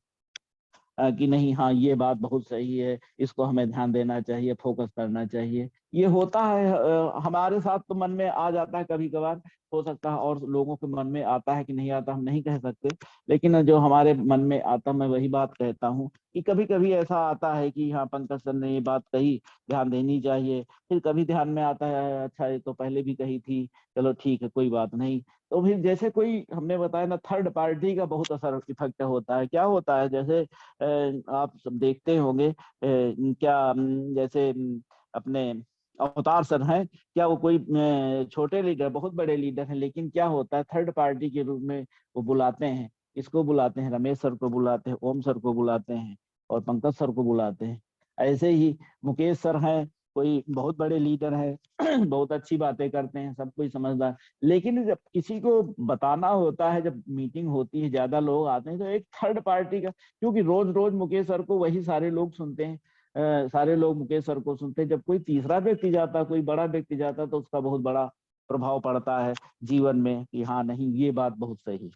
कि नहीं हाँ ये बात बहुत सही है, इसको हमें ध्यान देना चाहिए, फोकस करना चाहिए। ये होता है हमारे साथ तो मन में आ जाता है कभी कभार, हो सकता है और लोगों के मन में आता है कि नहीं आता, हम नहीं कह सकते। लेकिन जो हमारे मन में आता, मैं वही बात कहता हूँ कि कभी कभी ऐसा आता है कि हाँ पंकज सर ने ये बात कही, ध्यान देनी चाहिए। फिर कभी ध्यान में आता है अच्छा ये तो पहले भी कही थी, चलो ठीक है कोई बात नहीं। तो फिर जैसे कोई हमने बताया ना, थर्ड पार्टी का बहुत असर इफेक्ट होता है। क्या होता है जैसे आप सब देखते होंगे क्या जैसे अपने अवतार सर हैं, क्या वो कोई छोटे लीडर, बहुत बड़े लीडर हैं, लेकिन क्या होता है थर्ड पार्टी के रूप में वो बुलाते हैं, इसको बुलाते हैं, रमेश सर को बुलाते हैं, ओम सर को बुलाते हैं और पंकज सर को बुलाते हैं। ऐसे ही मुकेश सर हैं, कोई बहुत बड़े लीडर है बहुत अच्छी बातें करते हैं, सब कोई समझदार। लेकिन जब किसी को बताना होता है, जब मीटिंग होती है, ज्यादा लोग आते हैं, तो एक थर्ड पार्टी का, क्योंकि रोज रोज मुकेश सर को वही सारे लोग सुनते हैं, सारे लोग मुकेश सर को सुनते हैं। जब कोई तीसरा व्यक्ति जाता, कोई बड़ा व्यक्ति जाता, तो उसका बहुत बड़ा प्रभाव पड़ता है जीवन में कि हाँ नहीं ये बात बहुत सही।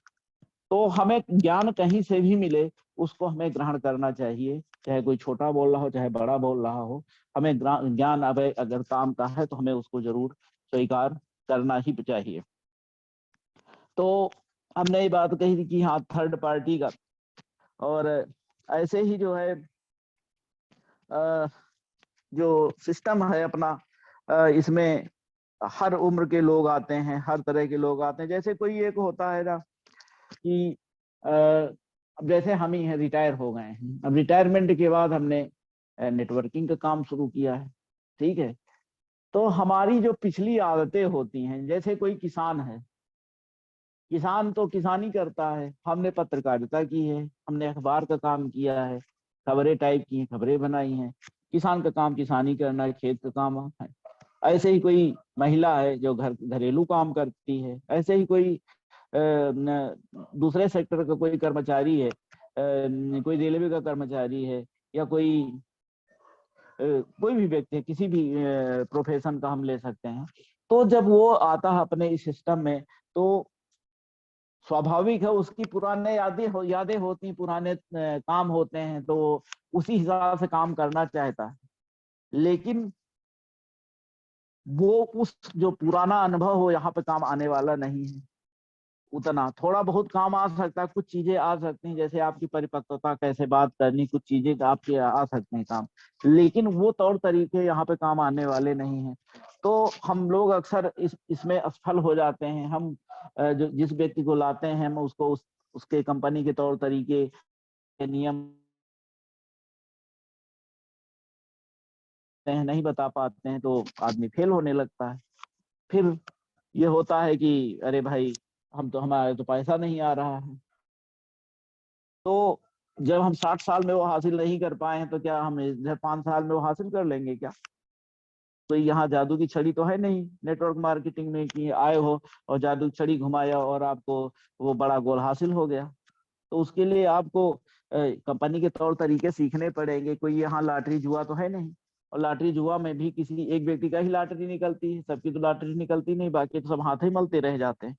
तो हमें ज्ञान कहीं से भी मिले, उसको हमें ग्रहण करना चाहिए, चाहे कोई छोटा बोल रहा हो चाहे बड़ा बोल रहा हो। हमें ज्ञान अगर काम का है तो हमें उसको जरूर स्वीकार करना ही चाहिए। तो हमने ये बात कही थी कि हाँ थर्ड पार्टी का, और ऐसे ही जो है जो सिस्टम है अपना, इसमें हर उम्र के लोग आते हैं, हर तरह के लोग आते हैं। जैसे कोई एक होता है ना कि अब जैसे हम ही हैं, रिटायर हो गए हैं, अब रिटायरमेंट के बाद हमने नेटवर्किंग का काम शुरू किया है, ठीक है। तो हमारी जो पिछली आदतें होती हैं, जैसे कोई किसान है, किसान तो किसानी करता है, हमने पत्रकारिता की है, हमने अखबार का काम किया है, खबरें टाइप की हैं, खबरें बनाई हैं। किसान का काम किसानी करना है, खेत का काम है। ऐसे ही कोई महिला है जो घरेलू काम करती है, ऐसे ही कोई दूसरे सेक्टर का कोई कर्मचारी है, कोई रेलवे का कर्मचारी है, या कोई भी व्यक्ति है, किसी भी प्रोफेशन का हम ले सकते हैं। तो जब वो आता है अपने इस सिस्टम में, तो स्वाभाविक है उसकी पुराने यादें होती हैं, पुराने काम होते हैं, तो उसी हिसाब से काम करना चाहता है। लेकिन वो उस जो पुराना अनुभव हो यहाँ पे काम आने वाला नहीं है उतना। थोड़ा बहुत काम आ सकता है, कुछ चीजें आ सकती हैं, जैसे आपकी परिपक्वता, कैसे बात करनी, कुछ चीजें आपके आ सकते हैं काम, लेकिन वो तौर तरीके यहाँ पे काम आने वाले नहीं हैं। तो हम लोग अक्सर इसमें असफल हो जाते हैं। हम जो जिस व्यक्ति को लाते हैं, हम उसको उसके कंपनी के तौर तरीके के नियम नहीं बता पाते हैं, तो आदमी फेल होने लगता है। फिर ये होता है कि अरे भाई हम तो, हमारे तो पैसा नहीं आ रहा है। तो जब हम 60 साल में वो हासिल नहीं कर पाए हैं, तो क्या हम इधर 5 साल में वो हासिल कर लेंगे क्या? तो यहाँ जादू की छड़ी तो है नहीं नेटवर्क मार्केटिंग में कि आए हो और जादू की छड़ी घुमाया और आपको वो बड़ा गोल हासिल हो गया। तो उसके लिए आपको कंपनी के तौर तरीके सीखने पड़ेंगे। कोई यहाँ लॉटरी जुआ तो है नहीं, और लॉटरी जुआ में भी किसी एक व्यक्ति का ही लॉटरी निकलती है, सबकी तो लॉटरी निकलती नहीं, बाकी तो सब हाथ ही मलते रह जाते हैं।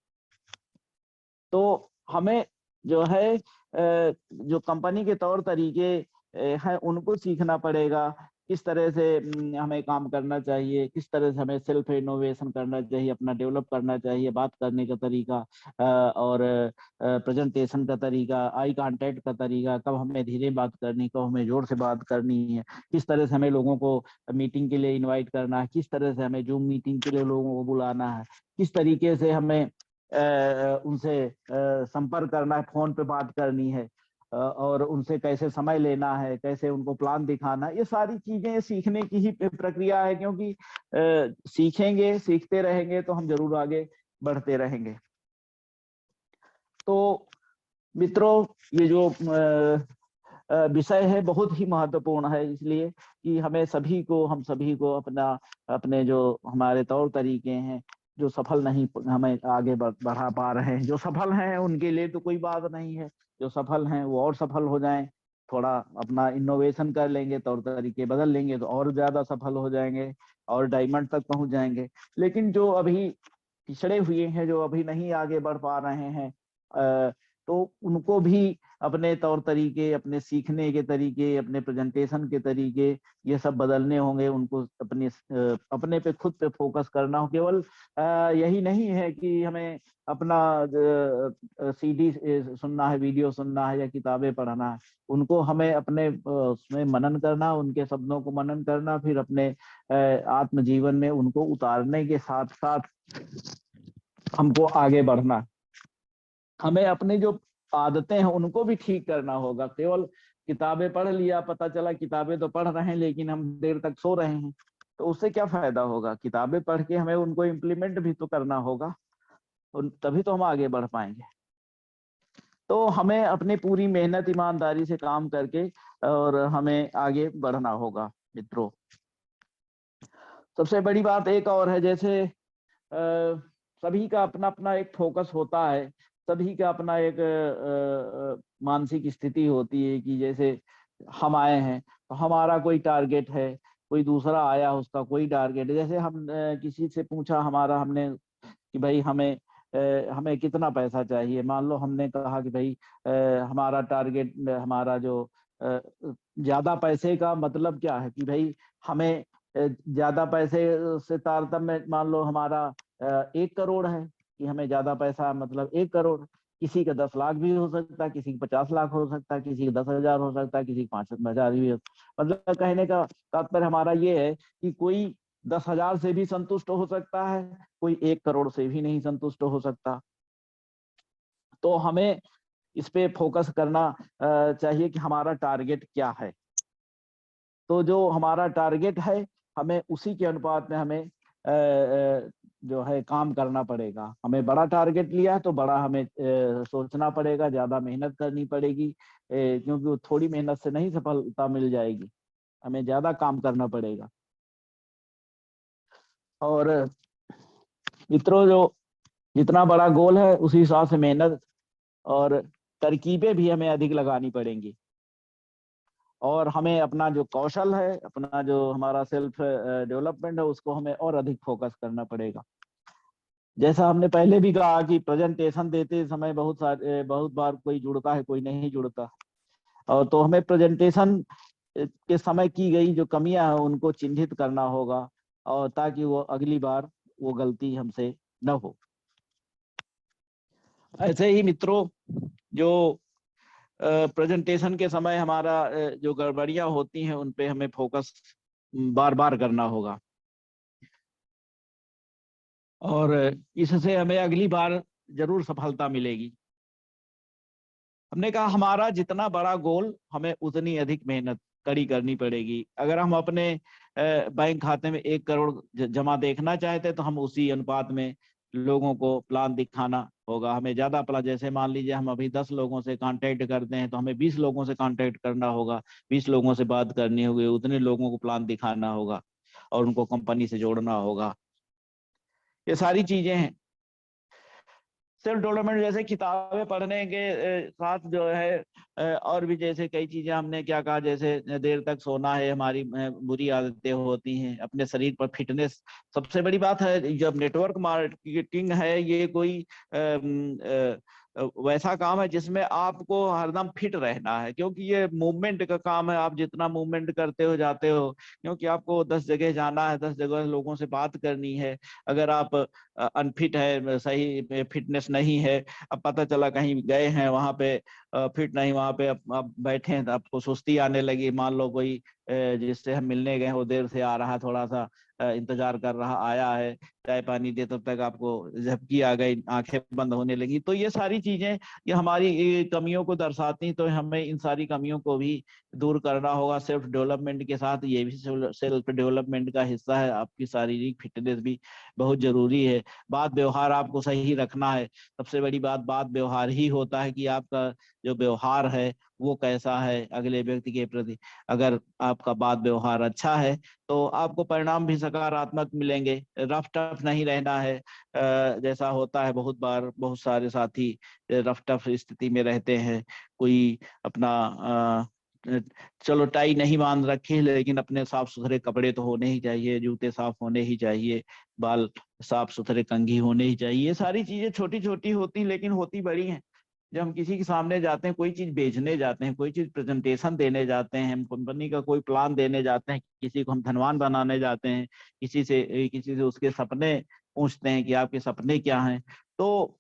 तो हमें जो है जो कंपनी के तौर तरीके हैं उनको सीखना पड़ेगा। किस तरह से हमें काम करना चाहिए, किस तरह से हमें सेल्फ इनोवेशन करना चाहिए, अपना डेवलप करना चाहिए, बात करने का तरीका और प्रेजेंटेशन का तरीका, आई कांटेक्ट का तरीका, कब हमें धीरे बात करनी, कब हमें जोर से बात करनी है, किस तरह से हमें लोगों को मीटिंग के लिए इनवाइट करना है, किस तरह से हमें जूम मीटिंग के लिए लोगों को बुलाना है, किस तरीके से हमें उनसे संपर्क करना है, फोन पे बात करनी है, और उनसे कैसे समय लेना है, कैसे उनको प्लान दिखाना है। ये सारी चीजें सीखने की ही प्रक्रिया है, क्योंकि सीखेंगे, सीखते रहेंगे तो हम जरूर आगे बढ़ते रहेंगे। तो मित्रों, ये जो विषय है बहुत ही महत्वपूर्ण है, इसलिए कि हमें सभी को, हम सभी को अपने जो हमारे तौर तरीके हैं, जो सफल नहीं हमें आगे बढ़ा पा रहे हैं, जो सफल हैं उनके लिए तो कोई बात नहीं है, जो सफल हैं वो और सफल हो जाएं, थोड़ा अपना इनोवेशन कर लेंगे, तौर तरीके बदल लेंगे तो और ज्यादा सफल हो जाएंगे और डायमंड तक पहुंच जाएंगे। लेकिन जो अभी पिछड़े हुए हैं, जो अभी नहीं आगे बढ़ पा रहे हैं, तो उनको भी अपने तौर तरीके, अपने सीखने के तरीके, अपने प्रेजेंटेशन के तरीके, ये सब बदलने होंगे। उनको अपने पे, खुद पे फोकस करना हो। केवल यही नहीं है कि हमें अपना सीडी सुनना है, वीडियो सुनना है या किताबें पढ़ना है। उनको हमें अपने उसमें मनन करना, उनके शब्दों को मनन करना, फिर अपने आत्म जीवन में उनको उतारने के साथ साथ हमको आगे बढ़ना। हमें अपनी जो आदतें हैं उनको भी ठीक करना होगा। केवल किताबें पढ़ लिया, पता चला किताबें तो पढ़ रहे हैं लेकिन हम देर तक सो रहे हैं, तो उससे क्या फायदा होगा। किताबें पढ़ के हमें उनको इम्प्लीमेंट भी तो करना होगा, तभी तो हम आगे बढ़ पाएंगे। तो हमें अपनी पूरी मेहनत, ईमानदारी से काम करके और हमें आगे बढ़ना होगा मित्रों। सबसे बड़ी बात एक और है, जैसे सभी का अपना अपना एक फोकस होता है, सभी का अपना एक मानसिक स्थिति होती है कि जैसे हम आए हैं तो हमारा कोई टारगेट है, कोई दूसरा आया उसका कोई टारगेट है। जैसे हम किसी से पूछा हमारा, हमने कि भाई हमें कितना पैसा चाहिए। मान लो हमने कहा कि भाई हमारा टारगेट, हमारा जो ज्यादा पैसे का मतलब क्या है कि भाई हमें ज्यादा पैसे से तारतम्य, मान लो हमारा 1 करोड़ है, कि हमें ज्यादा पैसा मतलब 1 करोड़। किसी का 10 लाख भी हो सकता है, किसी का 50 लाख हो सकता है, किसी का 10,000 हो सकता है, किसी का 5,000 भी हो। मतलब कहने का तात्पर्य हमारा ये है कि कोई 10,000 से भी संतुष्ट हो सकता है, कोई 1 करोड़ से भी नहीं संतुष्ट हो सकता। तो हमें इस पे फोकस करना चाहिए कि हमारा टारगेट क्या है। तो जो हमारा टारगेट है, हमें उसी के अनुपात में हमें जो है काम करना पड़ेगा। हमें बड़ा टारगेट लिया है तो बड़ा हमें सोचना पड़ेगा, ज्यादा मेहनत करनी पड़ेगी, क्योंकि वो थोड़ी मेहनत से नहीं सफलता मिल जाएगी, हमें ज्यादा काम करना पड़ेगा। और मित्रों, जो जितना बड़ा गोल है उसी हिसाब से मेहनत और तरकीबें भी हमें अधिक लगानी पड़ेंगी। और हमें अपना जो कौशल है, अपना जो हमारा सेल्फ डेवलपमेंट है, उसको हमें और अधिक फोकस करना पड़ेगा। जैसा हमने पहले भी कहा कि प्रेजेंटेशन देते समय बहुत बार कोई जुड़ता है, कोई नहीं जुड़ता। और तो हमें प्रेजेंटेशन के समय की गई जो कमियां हैं उनको चिन्हित करना होगा, और ताकि वो अगली बार वो गलती हमसे न हो। ऐसे ही मित्रों, जो प्रेजेंटेशन के समय हमारा जो गड़बड़ियां होती हैं उन पे हमें फोकस बार बार करना होगा, और इससे हमें अगली बार जरूर सफलता मिलेगी। हमने कहा हमारा जितना बड़ा गोल, हमें उतनी अधिक मेहनत कड़ी करनी पड़ेगी। अगर हम अपने बैंक खाते में 1 करोड़ जमा देखना चाहते तो हम उसी अनुपात में लोगों को प्लान दिखाना होगा। हमें ज्यादा प्लान, जैसे मान लीजिए हम अभी 10 लोगों से कांटेक्ट करते हैं तो हमें 20 लोगों से कांटेक्ट करना होगा, 20 लोगों से बात करनी होगी, उतने लोगों को प्लान दिखाना होगा और उनको कंपनी से जोड़ना होगा। ये सारी चीजें हैं। सेल्फ डेवलपमेंट जैसे किताबें पढ़ने के साथ जो है और भी जैसे कई चीजें हमने क्या कहा, जैसे देर तक सोना है, हमारी बुरी आदतें होती हैं, अपने शरीर पर फिटनेस सबसे बड़ी बात है। जब नेटवर्क मार्केटिंग है, ये कोई वैसा काम है जिसमें आपको हरदम फिट रहना है, क्योंकि ये मूवमेंट का काम है। आप जितना मूवमेंट करते हो जाते हो, क्योंकि आपको 10 जगह जाना है, 10 जगह लोगों से बात करनी है। अगर आप अनफिट है, सही फिटनेस नहीं है, अब पता चला कहीं गए हैं वहां पे फिट नहीं, वहां पे आप बैठे हैं तो आपको सुस्ती आने लगी। मान लो कोई जिससे हम मिलने गए वो देर से आ रहा, थोड़ा सा इंतजार कर रहा, आया है, चाय पानी दे, तब तक आपको झपकी आ गई, आंखें बंद होने लगी। तो ये सारी चीजें ये हमारी कमियों को दर्शाती, तो हमें इन सारी कमियों को भी दूर करना होगा। सेल्फ डेवलपमेंट के साथ ये भी सेल्फ डेवलपमेंट का हिस्सा है। आपकी शारीरिक फिटनेस भी बहुत जरूरी है। बात व्यवहार आपको सही रखना है। सबसे बड़ी बात व्यवहार ही होता है कि आपका जो व्यवहार है वो कैसा है अगले व्यक्ति के प्रति। अगर आपका बात व्यवहार अच्छा है तो आपको परिणाम भी सकारात्मक मिलेंगे। रफ टफ नहीं रहना है। जैसा होता है बहुत बार, बहुत सारे साथी रफ टफ स्थिति में रहते हैं। कोई अपना चलो टाई नहीं बांध रखी, लेकिन अपने साफ सुथरे कपड़े तो होने ही चाहिए, जूते साफ होने ही चाहिए, बाल साफ सुथरे, कंघी होने ही चाहिए। ये सारी चीजें छोटी छोटी होती लेकिन होती बड़ी हैं। जब हम किसी के सामने जाते हैं, कोई चीज बेचने जाते हैं, कोई चीज प्रेजेंटेशन देने जाते हैं, हम कंपनी का कोई प्लान देने जाते हैं, किसी को हम धनवान बनाने जाते हैं, किसी से उसके सपने पूछते हैं कि आपके सपने क्या हैं, तो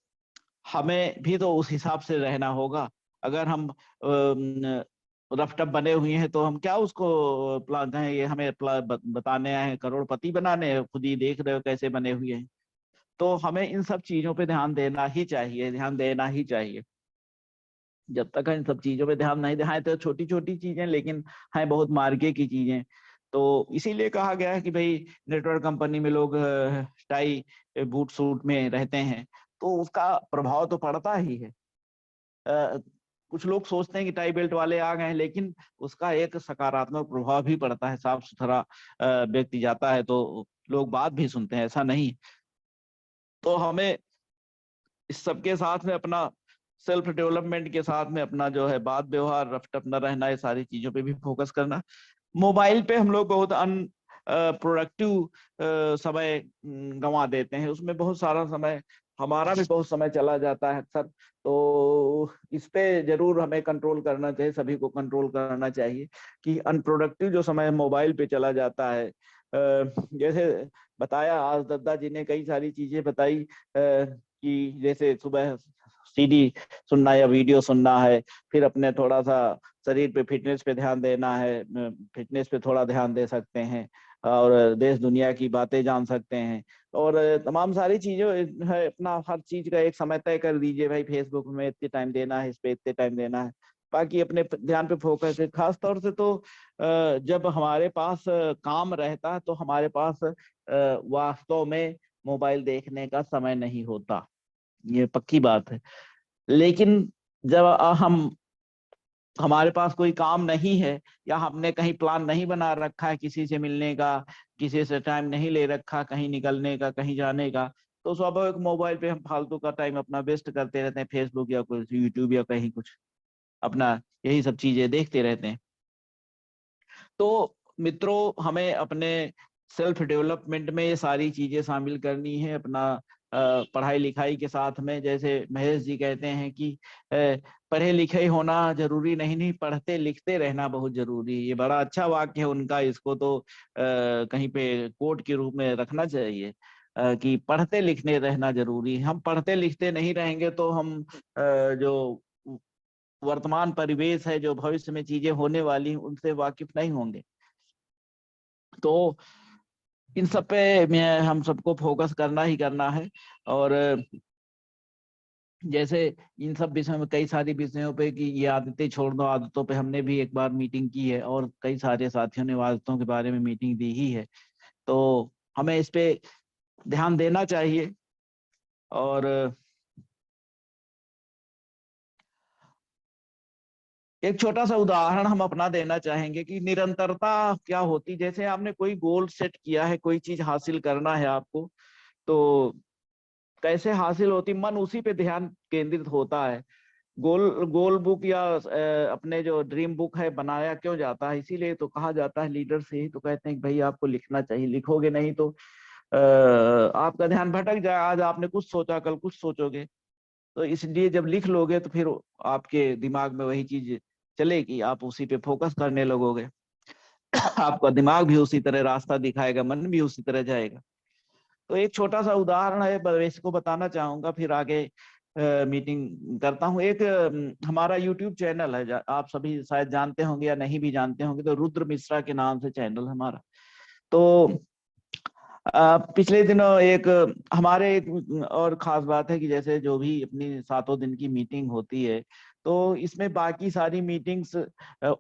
हमें भी तो उस हिसाब से रहना होगा। अगर हम रफ टफ बने हुए हैं तो हम क्या उसको प्लान है, ये हमें बताने आए हैं करोड़पति बनाने हैं, खुद ही देख रहे हो कैसे बने हुए हैं। तो हमें इन सब चीजों पे ध्यान देना ही चाहिए, ध्यान देना ही चाहिए। जब तक इन सब चीजों पे ध्यान नहीं दिखाए तो छोटी छोटी चीजें लेकिन हैं बहुत मार्के की चीजें। तो इसीलिए कहा गया है कि भाई नेटवर्क कंपनी में लोग टाई बूट सूट में रहते हैं, तो उसका प्रभाव तो पड़ता ही है। कुछ लोग सोचते हैं कि टाई बेल्ट वाले आ गए हैं, लेकिन उसका एक सकारात्मक प्रभाव भी पड़ता है। साफ सुथरा व्यक्ति जाता है तो लोग बात भी सुनते हैं, ऐसा नहीं। तो हमें इस सबके साथ में अपना सेल्फ डेवलपमेंट के साथ में अपना जो है बात व्यवहार रफ टफ न रहना, ये सारी चीजों पे भी फोकस करना। मोबाइल पे हम लोग बहुत अन प्रोडक्टिव समय गंवा देते हैं, उसमें बहुत सारा समय, हमारा भी बहुत समय चला जाता है अक्सर। तो इस पे जरूर हमें कंट्रोल करना चाहिए, सभी को कंट्रोल करना चाहिए कि अनप्रोडक्टिव जो समय मोबाइल पे चला जाता है। जैसे बताया आज दद्दा जी ने कई सारी चीजें बताई कि जैसे सुबह सीडी सुनना या वीडियो सुनना है, फिर अपने थोड़ा सा शरीर पे फिटनेस पे ध्यान देना है, फिटनेस पे थोड़ा ध्यान दे सकते हैं, और देश दुनिया की बातें जान सकते हैं, और तमाम सारी चीजें है। अपना हर चीज का एक समय तय कर दीजिए, भाई फेसबुक में इतने टाइम देना है, इस पे इतने टाइम देना है, बाकी अपने ध्यान पे फोकस है। खास तौर से तो जब हमारे पास काम रहता है तो हमारे पास वास्तव में मोबाइल देखने का समय नहीं होता, ये पक्की बात है। लेकिन जब हम हमारे पास कोई काम नहीं है, या हमने कहीं प्लान नहीं बना रखा है किसी से मिलने का, किसी से टाइम नहीं ले रखा कहीं निकलने का, कहीं जाने का, तो स्वाभाविक मोबाइल पे हम फालतू का टाइम अपना वेस्ट करते रहते हैं, फेसबुक या कुछ यूट्यूब या कहीं कुछ अपना यही सब चीजें देखते रहते हैं। तो मित्रों, हमें अपने सेल्फ डेवलपमेंट में ये सारी चीजें शामिल करनी है। अपना पढ़ाई लिखाई के साथ में, जैसे महेश जी कहते हैं कि पढ़े लिखे होना जरूरी नहीं, नहीं पढ़ते लिखते रहना बहुत जरूरी है। ये बड़ा अच्छा वाक्य है उनका, इसको तो कहीं पे कोट के रूप में रखना चाहिए कि पढ़ते लिखने रहना जरूरी है। हम पढ़ते लिखते नहीं रहेंगे तो हम जो वर्तमान परिवेश है, जो भविष्य में चीजें होने वाली हैं, उनसे वाकिफ नहीं होंगे। तो इन सब पे मैं हम सबको फोकस करना ही करना है। और जैसे इन सब विषयों में, कई सारी विषयों पे कि ये आदतें छोड़ दो, आदतों पे हमने भी एक बार मीटिंग की है, और कई सारे साथियों ने आदतों के बारे में मीटिंग दी ही है। तो हमें इस पे ध्यान देना चाहिए। और एक छोटा सा उदाहरण हम अपना देना चाहेंगे कि निरंतरता क्या होती। जैसे आपने कोई गोल सेट किया है, कोई चीज हासिल करना है आपको, तो कैसे हासिल होती, मन उसी पे ध्यान केंद्रित होता है। गोल गोल बुक या अपने जो ड्रीम बुक है बनाया क्यों जाता है, इसीलिए तो कहा जाता है, लीडर से ही तो कहते हैं कि भाई आपको लिखना चाहिए, लिखोगे नहीं तो आपका ध्यान भटक जाए। आज आपने कुछ सोचा, कल कुछ सोचोगे, तो इसलिए जब लिख लोगे तो फिर आपके दिमाग में वही चीज चलेगी, आप उसी पे फोकस करने लगोगे। आपका दिमाग भी उसी तरह रास्ता दिखाएगा, मन भी उसी तरह जाएगा। तो एक छोटा सा उदाहरण है, बस इसको बताना चाहूंगा, फिर आगे मीटिंग करता हूँ। एक हमारा यूट्यूब चैनल है, आप सभी शायद जानते होंगे या नहीं भी जानते होंगे, तो रुद्र मिश्रा के नाम से चैनल है हमारा। तो पिछले दिनों एक हमारे एक और खास बात है कि जैसे जो भी अपनी 7 दिन की मीटिंग होती है, तो इसमें बाकी सारी मीटिंग्स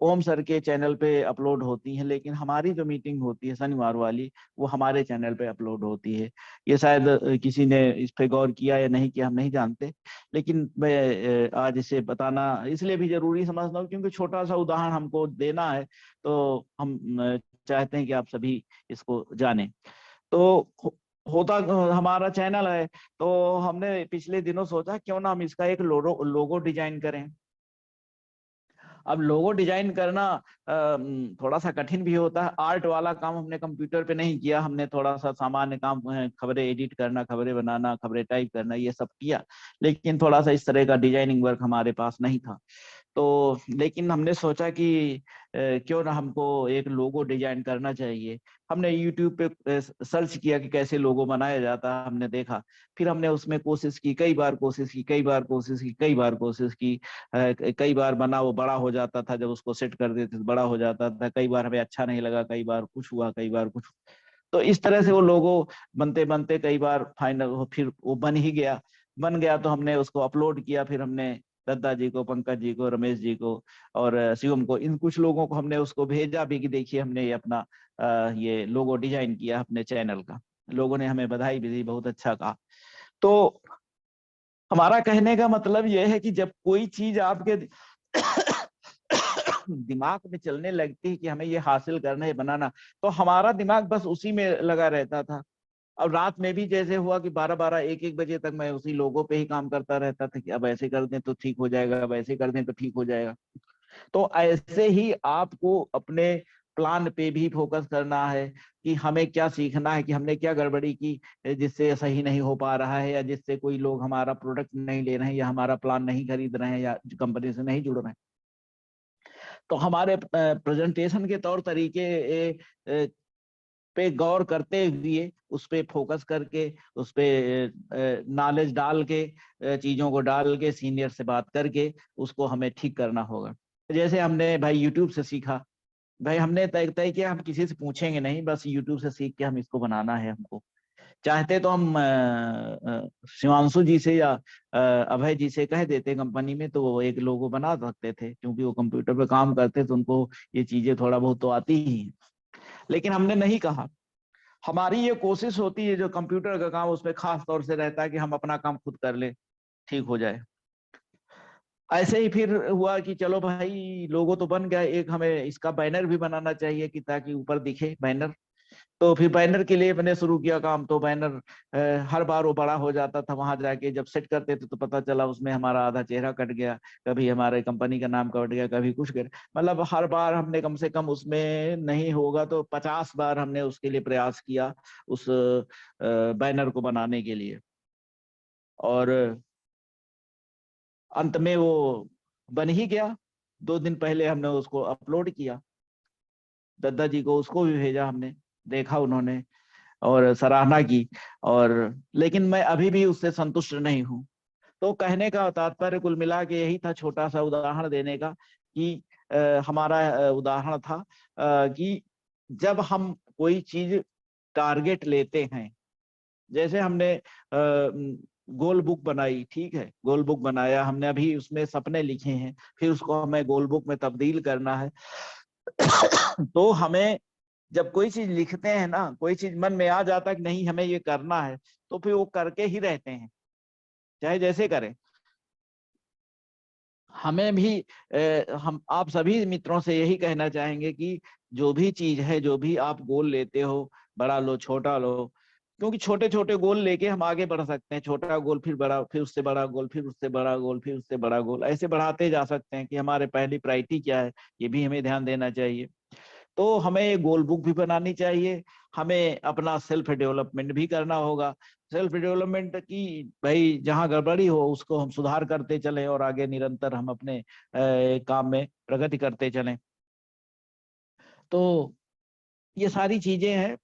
ओम सर के चैनल पे अपलोड होती हैं, लेकिन हमारी जो मीटिंग होती है शनिवार वाली, वो हमारे चैनल पे अपलोड होती है। ये शायद किसी ने इस पे गौर किया या नहीं किया हम नहीं जानते, लेकिन मैं आज इसे बताना इसलिए भी जरूरी समझता हूँ क्योंकि छोटा सा उदाहरण हमको देना है, तो हम चाहते हैं कि आप सभी इसको जानें। तो होता हमारा चैनल है, तो हमने पिछले दिनों सोचा क्यों ना हम इसका एक लोगो डिजाइन करें। अब लोगो डिजाइन करना थोड़ा सा कठिन भी होता है। आर्ट वाला काम हमने कंप्यूटर पे नहीं किया, हमने थोड़ा सा सामान्य काम खबरें एडिट करना, खबरें बनाना, खबरें टाइप करना, ये सब किया, लेकिन थोड़ा सा इस तरह का डिजाइनिंग वर्क हमारे पास नहीं था। तो लेकिन हमने सोचा कि क्यों ना हमको एक लोगो डिजाइन करना चाहिए। हमने YouTube पे सर्च किया कि कैसे लोगो बनाया जाता है, हमने देखा, फिर हमने उसमें कोशिश की, कई बार कोशिश की, कई बार कोशिश की, कई बार कोशिश की। कई बार बना वो बड़ा हो जाता था, जब उसको सेट कर देते तो बड़ा हो जाता था, कई बार हमें अच्छा नहीं लगा, कई बार कुछ हुआ, कई बार कुछ। तो इस तरह से वो लोगो बनते बनते कई बार फाइनल फिर वो बन ही गया। बन गया तो हमने उसको अपलोड किया, फिर हमने दत्ता जी को, पंकज जी को, रमेश जी को और शिवम को, इन कुछ लोगों को हमने उसको भेजा भी कि देखिए हमने ये अपना ये लोगो डिजाइन किया अपने चैनल का। लोगों ने हमें बधाई भी दी, बहुत अच्छा कहा। तो हमारा कहने का मतलब यह है कि जब कोई चीज आपके दिमाग में चलने लगती है कि हमें ये हासिल करना है, बनाना, तो हमारा दिमाग बस उसी में लगा रहता था। अब रात में भी जैसे हुआ कि 12-12 1-1 बजे तक मैं उसी लोगों पे ही काम करता रहता था कि अब ऐसे कर दें तो ठीक हो जाएगा, अब ऐसे कर दें तो ठीक हो जाएगा। तो ऐसे ही आपको अपने प्लान पे भी फोकस करना है कि हमें क्या सीखना है, कि हमने क्या गड़बड़ी की जिससे सही नहीं हो पा रहा है, या जिससे कोई लोग हमारा प्रोडक्ट नहीं ले रहे हैं, या हमारा प्लान नहीं खरीद रहे हैं, या कंपनी से नहीं जुड़ रहे हैं। तो हमारे प्रेजेंटेशन के तौर तरीके पे गौर करते हुए, उस पे फोकस करके, उस पे नॉलेज डाल के, चीजों को डाल के, सीनियर से बात करके उसको हमें ठीक करना होगा। जैसे हमने भाई यूट्यूब से सीखा, भाई हमने तय तय किया हम किसी से पूछेंगे नहीं, बस यूट्यूब से सीख के हम इसको बनाना है हमको। चाहते तो हम शिवांशु जी से या अभय जी से कह देते कंपनी में, तो वो एक लोगो बना सकते थे, क्योंकि वो कंप्यूटर पे काम करते तो उनको ये चीजें थोड़ा बहुत तो आती ही हैं। लेकिन हमने नहीं कहा। हमारी ये कोशिश होती है, जो कंप्यूटर का काम उसमें खास तौर से रहता है कि हम अपना काम खुद कर ले, ठीक हो जाए। ऐसे ही फिर हुआ कि चलो भाई लोगो तो बन गया, एक हमें इसका बैनर भी बनाना चाहिए कि ताकि ऊपर दिखे बैनर। तो फिर बैनर के लिए मैंने शुरू किया काम। तो बैनर हर बार वो बड़ा हो जाता था, वहां जाके जब सेट करते थे तो पता चला उसमें हमारा आधा चेहरा कट गया, कभी हमारे कंपनी का नाम कट गया, कभी कुछ कर, मतलब हर बार हमने कम से कम उसमें नहीं होगा तो 50 बार हमने उसके लिए प्रयास किया, उस बैनर को बनाने के लिए। और अंत में वो बन ही गया। 2 दिन पहले हमने उसको अपलोड किया, दद्दा जी को उसको भी भेजा हमने, देखा उन्होंने और सराहना की। और लेकिन मैं अभी भी उससे संतुष्ट नहीं हूँ। तो कहने का तात्पर्य कुल मिला के यही था, छोटा सा उदाहरण देने का, कि हमारा उदाहरण था कि जब हम कोई चीज टारगेट लेते हैं, जैसे हमने गोल बुक बनाई, ठीक है, गोल बुक बनाया हमने, अभी उसमें सपने लिखे हैं, फिर उसको हमें गोल बुक में तब्दील करना है। तो हमें जब कोई चीज लिखते हैं ना, कोई चीज मन में आ जाता है कि नहीं हमें ये करना है, तो फिर वो करके ही रहते हैं, चाहे जैसे करें। हमें भी हम आप सभी मित्रों से यही कहना चाहेंगे कि जो भी चीज है, जो भी आप गोल लेते हो, बड़ा लो छोटा लो, क्योंकि छोटे छोटे गोल लेके हम आगे बढ़ सकते हैं, छोटा गोल फिर बड़ा, फिर उससे बड़ा गोल, फिर उससे बड़ा गोल, फिर उससे बड़ा गोल, ऐसे बढ़ाते जा सकते हैं कि हमारे पहली प्रायोरिटी क्या है, ये भी हमें ध्यान देना चाहिए। तो हमें गोल बुक भी बनानी चाहिए, हमें अपना सेल्फ डेवलपमेंट भी करना होगा। सेल्फ डेवलपमेंट की भाई जहाँ गड़बड़ी हो उसको हम सुधार करते चलें और आगे निरंतर हम अपने काम में प्रगति करते चलें। तो ये सारी चीजें हैं।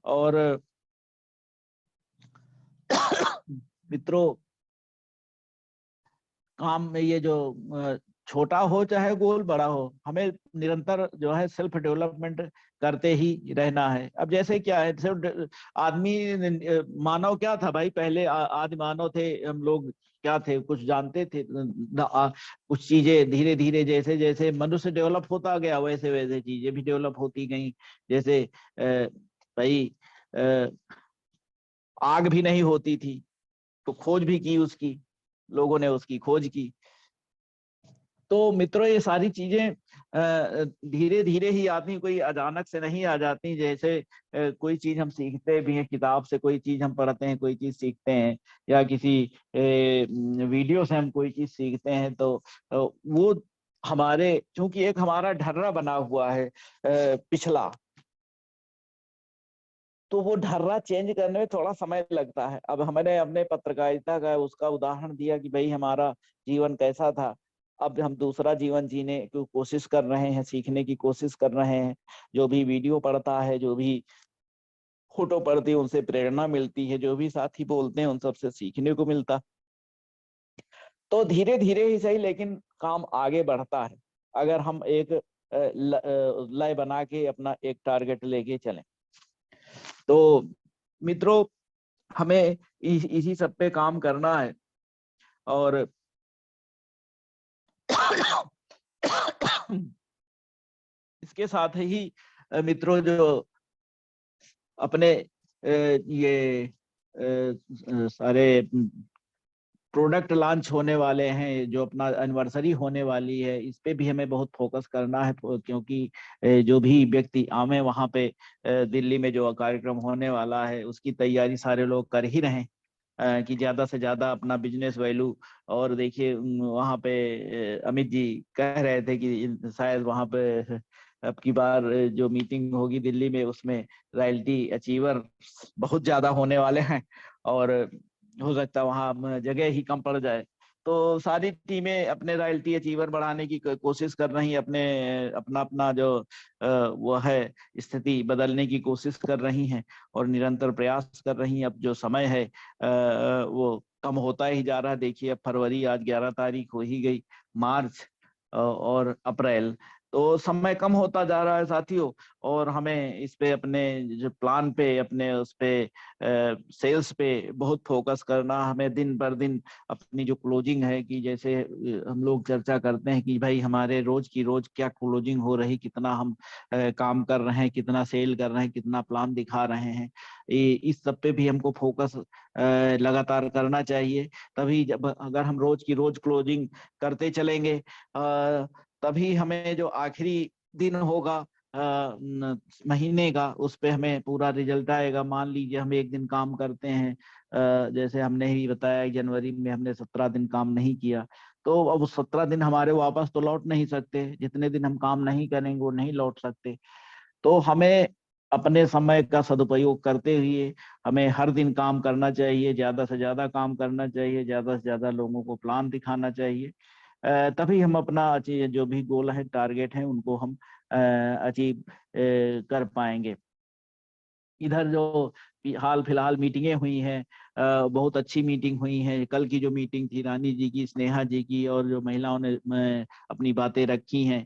और मित्रों, काम में ये जो छोटा हो चाहे गोल बड़ा हो, हमें निरंतर जो है सेल्फ डेवलपमेंट करते ही रहना है। अब जैसे क्या है, सिर्फ आदमी मानव क्या था भाई, पहले आदि मानव थे हम लोग, क्या थे, कुछ जानते थे? कुछ चीजें धीरे धीरे जैसे जैसे मनुष्य डेवलप होता गया वैसे वैसे चीजें भी डेवलप होती गई। जैसे भाई अ, आग भी नहीं होती थी तो खोज भी की उसकी, लोगों ने उसकी खोज की। तो मित्रों, ये सारी चीजें धीरे धीरे ही आती, कोई अचानक से नहीं आ जाती। जैसे कोई चीज हम सीखते भी हैं किताब से, कोई चीज हम पढ़ते हैं, कोई चीज सीखते हैं, या किसी वीडियो से हम कोई चीज सीखते हैं, तो वो हमारे, चूंकि एक हमारा ढर्रा बना हुआ है पिछला, तो वो ढर्रा चेंज करने में थोड़ा समय लगता है। अब हमने अपने पत्रकारिता का उसका उदाहरण दिया कि भाई हमारा जीवन कैसा था, अब हम दूसरा जीवन जीने की कोशिश कर रहे हैं, सीखने की कोशिश कर रहे हैं। जो भी वीडियो पढ़ता है, जो भी फोटो पढ़ती है, उनसे प्रेरणा मिलती है, जो भी साथी बोलते हैं उन सबसे सीखने को मिलता। तो धीरे धीरे ही सही, लेकिन काम आगे बढ़ता है अगर हम एक लय बना के अपना एक टारगेट लेके चलें। तो मित्रों, हमें इसी सब पे काम करना है। और इसके साथ ही मित्रों, जो अपने ये सारे प्रोडक्ट लॉन्च होने वाले हैं, जो अपना एनिवर्सरी होने वाली है, इस पे भी हमें बहुत फोकस करना है। क्योंकि जो भी व्यक्ति आवे वहां पे, दिल्ली में जो कार्यक्रम होने वाला है उसकी तैयारी सारे लोग कर ही रहे हैं, कि ज्यादा से ज्यादा अपना बिजनेस वैल्यू। और देखिए वहां पे अमित जी कह रहे थे कि शायद वहां पे अब की बार जो मीटिंग होगी दिल्ली में, उसमें रॉयल्टी अचीवर बहुत ज्यादा होने वाले हैं, और हो सकता है वहां जगह ही कम पड़ जाए। तो सारी टीमें अपने रॉयल्टी अचीवर बढ़ाने की कोशिश कर रही हैं, अपने अपना अपना जो वो है स्थिति बदलने की कोशिश कर रही हैं, और निरंतर प्रयास कर रही हैं। अब जो समय है वो कम होता ही जा रहा है। देखिए अब फरवरी, आज 11 तारीख हो ही गई, मार्च और अप्रैल, तो समय कम होता जा रहा है साथियों। और हमें इस पे अपने जो प्लान पे, अपने उस पे सेल्स पे बहुत फोकस करना। हमें दिन पर दिन अपनी जो क्लोजिंग है, कि जैसे हम लोग चर्चा करते हैं कि भाई हमारे रोज की रोज क्या क्लोजिंग हो रही, कितना हम काम कर रहे हैं, कितना सेल कर रहे हैं, कितना प्लान दिखा रहे हैं, इस सब पे भी हमको फोकस लगातार करना चाहिए। तभी जब अगर हम रोज की रोज क्लोजिंग करते चलेंगे, तभी हमें जो आखिरी दिन होगा महीने का, उस पे हमें पूरा रिजल्ट आएगा। मान लीजिए हम एक दिन काम करते हैं, जैसे हमने ही बताया जनवरी में हमने 17 दिन काम नहीं किया, तो अब 17 दिन हमारे वापस तो लौट नहीं सकते, जितने दिन हम काम नहीं करेंगे वो नहीं लौट सकते। तो हमें अपने समय का सदुपयोग करते हुए हमें हर दिन काम करना चाहिए, ज्यादा से ज्यादा काम करना चाहिए, ज्यादा से ज्यादा लोगों को प्लान दिखाना चाहिए। तभी हम अपना जो भी गोल है, टारगेट है, उनको हम अचीव कर पाएंगे। इधर जो हाल फिलहाल मीटिंगें हुई हैं, बहुत अच्छी मीटिंग हुई है। कल की जो मीटिंग थी रानी जी की, स्नेहा जी की, और जो महिलाओं ने अपनी बातें रखी हैं,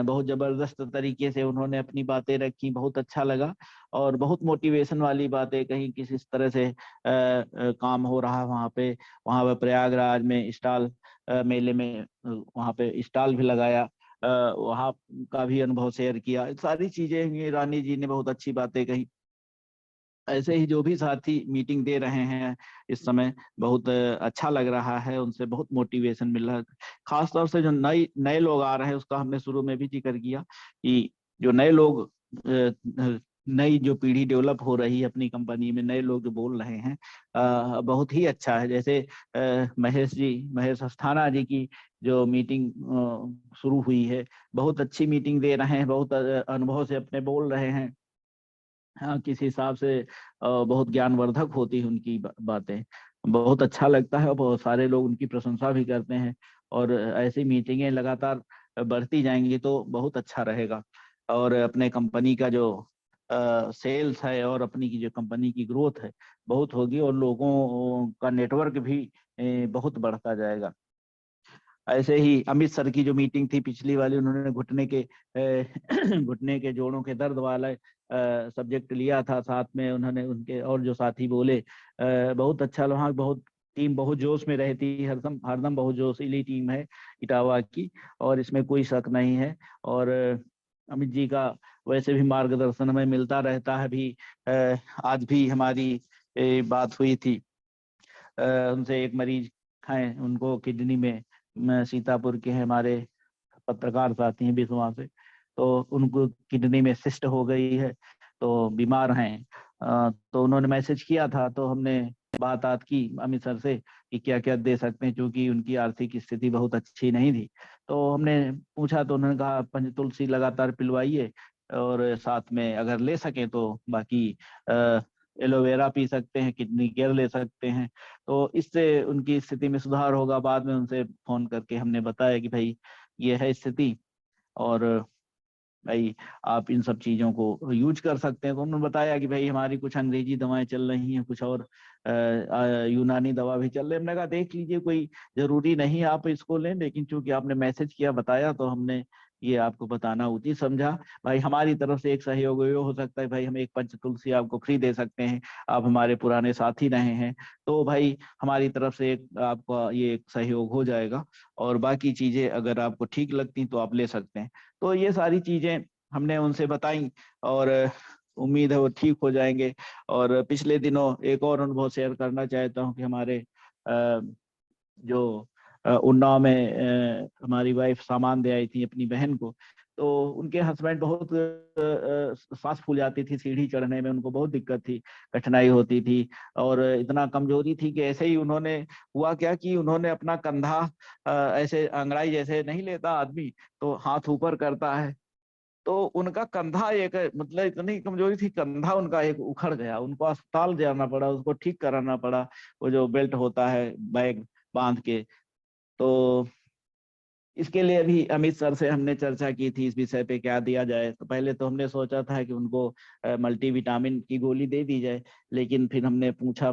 बहुत जबरदस्त तरीके से उन्होंने अपनी बातें रखी, बहुत अच्छा लगा। और बहुत मोटिवेशन वाली बातें कहीं, किस इस तरह से काम हो रहा है वहाँ पे प्रयागराज में स्टॉल मेले में, वहाँ पे स्टॉल भी लगाया, वहाँ का भी अनुभव शेयर किया। सारी चीजें ये रानी जी ने बहुत अच्छी बातें कही। ऐसे ही जो भी साथी मीटिंग दे रहे हैं इस समय, बहुत अच्छा लग रहा है, उनसे बहुत मोटिवेशन मिल रहा है। खास तौर से जो नए नए लोग आ रहे हैं, उसका हमने शुरू में भी जिक्र किया कि जो नए लोग नई जो पीढ़ी डेवलप हो रही है अपनी कंपनी में, नए लोग जो बोल रहे हैं, बहुत ही अच्छा है। जैसे महेश अस्थाना जी की जो मीटिंग शुरू हुई है, बहुत अच्छी मीटिंग दे रहे हैं, बहुत अनुभव से अपने बोल रहे हैं। हाँ, किस हिसाब से बहुत ज्ञानवर्धक होती है उनकी बातें, बहुत अच्छा लगता है और बहुत सारे लोग उनकी प्रशंसा भी करते हैं। और ऐसी मीटिंगें लगातार बढ़ती जाएंगी तो बहुत अच्छा रहेगा, और अपने कंपनी का जो सेल्स है और अपनी की जो कंपनी की ग्रोथ है बहुत होगी, और लोगों का नेटवर्क भी बहुत बढ़ता जाएगा। ऐसे ही अमित सर की जो मीटिंग थी पिछली वाली, उन्होंने घुटने के घुटने के जोड़ों के दर्द वाला सब्जेक्ट लिया था, साथ में उन्होंने उनके और जो साथी बोले, बहुत अच्छा। वहाँ बहुत टीम बहुत जोश में रहती है, हरदम हरदम बहुत जोशीली टीम है इटावा की, और इसमें कोई शक नहीं है। और अमित जी का वैसे भी मार्गदर्शन हमें मिलता रहता है। भी आज भी हमारी बात हुई थी, उनसे एक मरीज हैं, उनको किडनी में सीतापुर के हैं हमारे पत्रकार साथी हैं विश्वा से, तो उनको किडनी में सिस्ट हो गई है, तो बीमार हैं। तो उन्होंने मैसेज किया था, तो हमने बात की अमित सर से कि क्या क्या दे सकते हैं, क्योंकि उनकी आर्थिक स्थिति बहुत अच्छी नहीं थी। तो हमने पूछा तो उन्होंने कहा पंच तुलसी लगातार पिलवाइए, और साथ में अगर ले सकें तो बाकी एलोवेरा पी सकते हैं, किडनी केयर ले सकते हैं, तो इससे उनकी स्थिति में सुधार होगा। बाद में उनसे फोन करके हमने बताया कि भाई ये है स्थिति, और भाई आप इन सब चीजों को यूज कर सकते हैं। तो उन्होंने बताया कि भाई हमारी कुछ अंग्रेजी दवाएं चल रही हैं, कुछ और यूनानी दवा भी चल रही है। हमने कहा देख लीजिए, कोई जरूरी नहीं आप इसको लें, लेकिन चूंकि आपने मैसेज किया, बताया, तो हमने ये आपको बताना उचित समझा। भाई हमारी तरफ से एक सहयोग ये हो सकता है, भाई हम एक पंच तुलसी आपको फ्री दे सकते हैं, आप हमारे पुराने साथी रहे हैं, तो भाई हमारी तरफ से एक आपका ये एक सहयोग हो जाएगा, और बाकी चीजें अगर आपको ठीक लगती तो आप ले सकते हैं। तो ये सारी चीजें हमने उनसे बताई, और उम्मीद है वो ठीक हो जाएंगे। और पिछले दिनों एक और अनुभव शेयर करना चाहता हूँ कि हमारे जो उन्नाव में हमारी वाइफ सामान दे आई थी अपनी बहन को, तो उनके हस्बैंड बहुत सांस फूल जाती थी, सीढ़ी चढ़ने में उनको बहुत दिक्कत थी, कठिनाई होती थी, और इतना कमजोरी थी कि ऐसे ही उन्होंने, हुआ क्या कि उन्होंने अपना कंधा ऐसे अंगड़ाई जैसे नहीं लेता आदमी, तो हाथ ऊपर करता है, तो उनका कंधा एक, मतलब इतनी कमजोरी थी, कंधा उनका एक उखड़ गया, उनको अस्पताल जाना पड़ा, उसको ठीक कराना पड़ा, वो जो बेल्ट होता है बैग बांध के। तो इसके लिए भी अमित सर से हमने चर्चा की थी इस विषय पे क्या दिया जाए। तो पहले तो हमने सोचा था कि उनको मल्टीविटामिन की गोली दे दी जाए, लेकिन फिर हमने पूछा,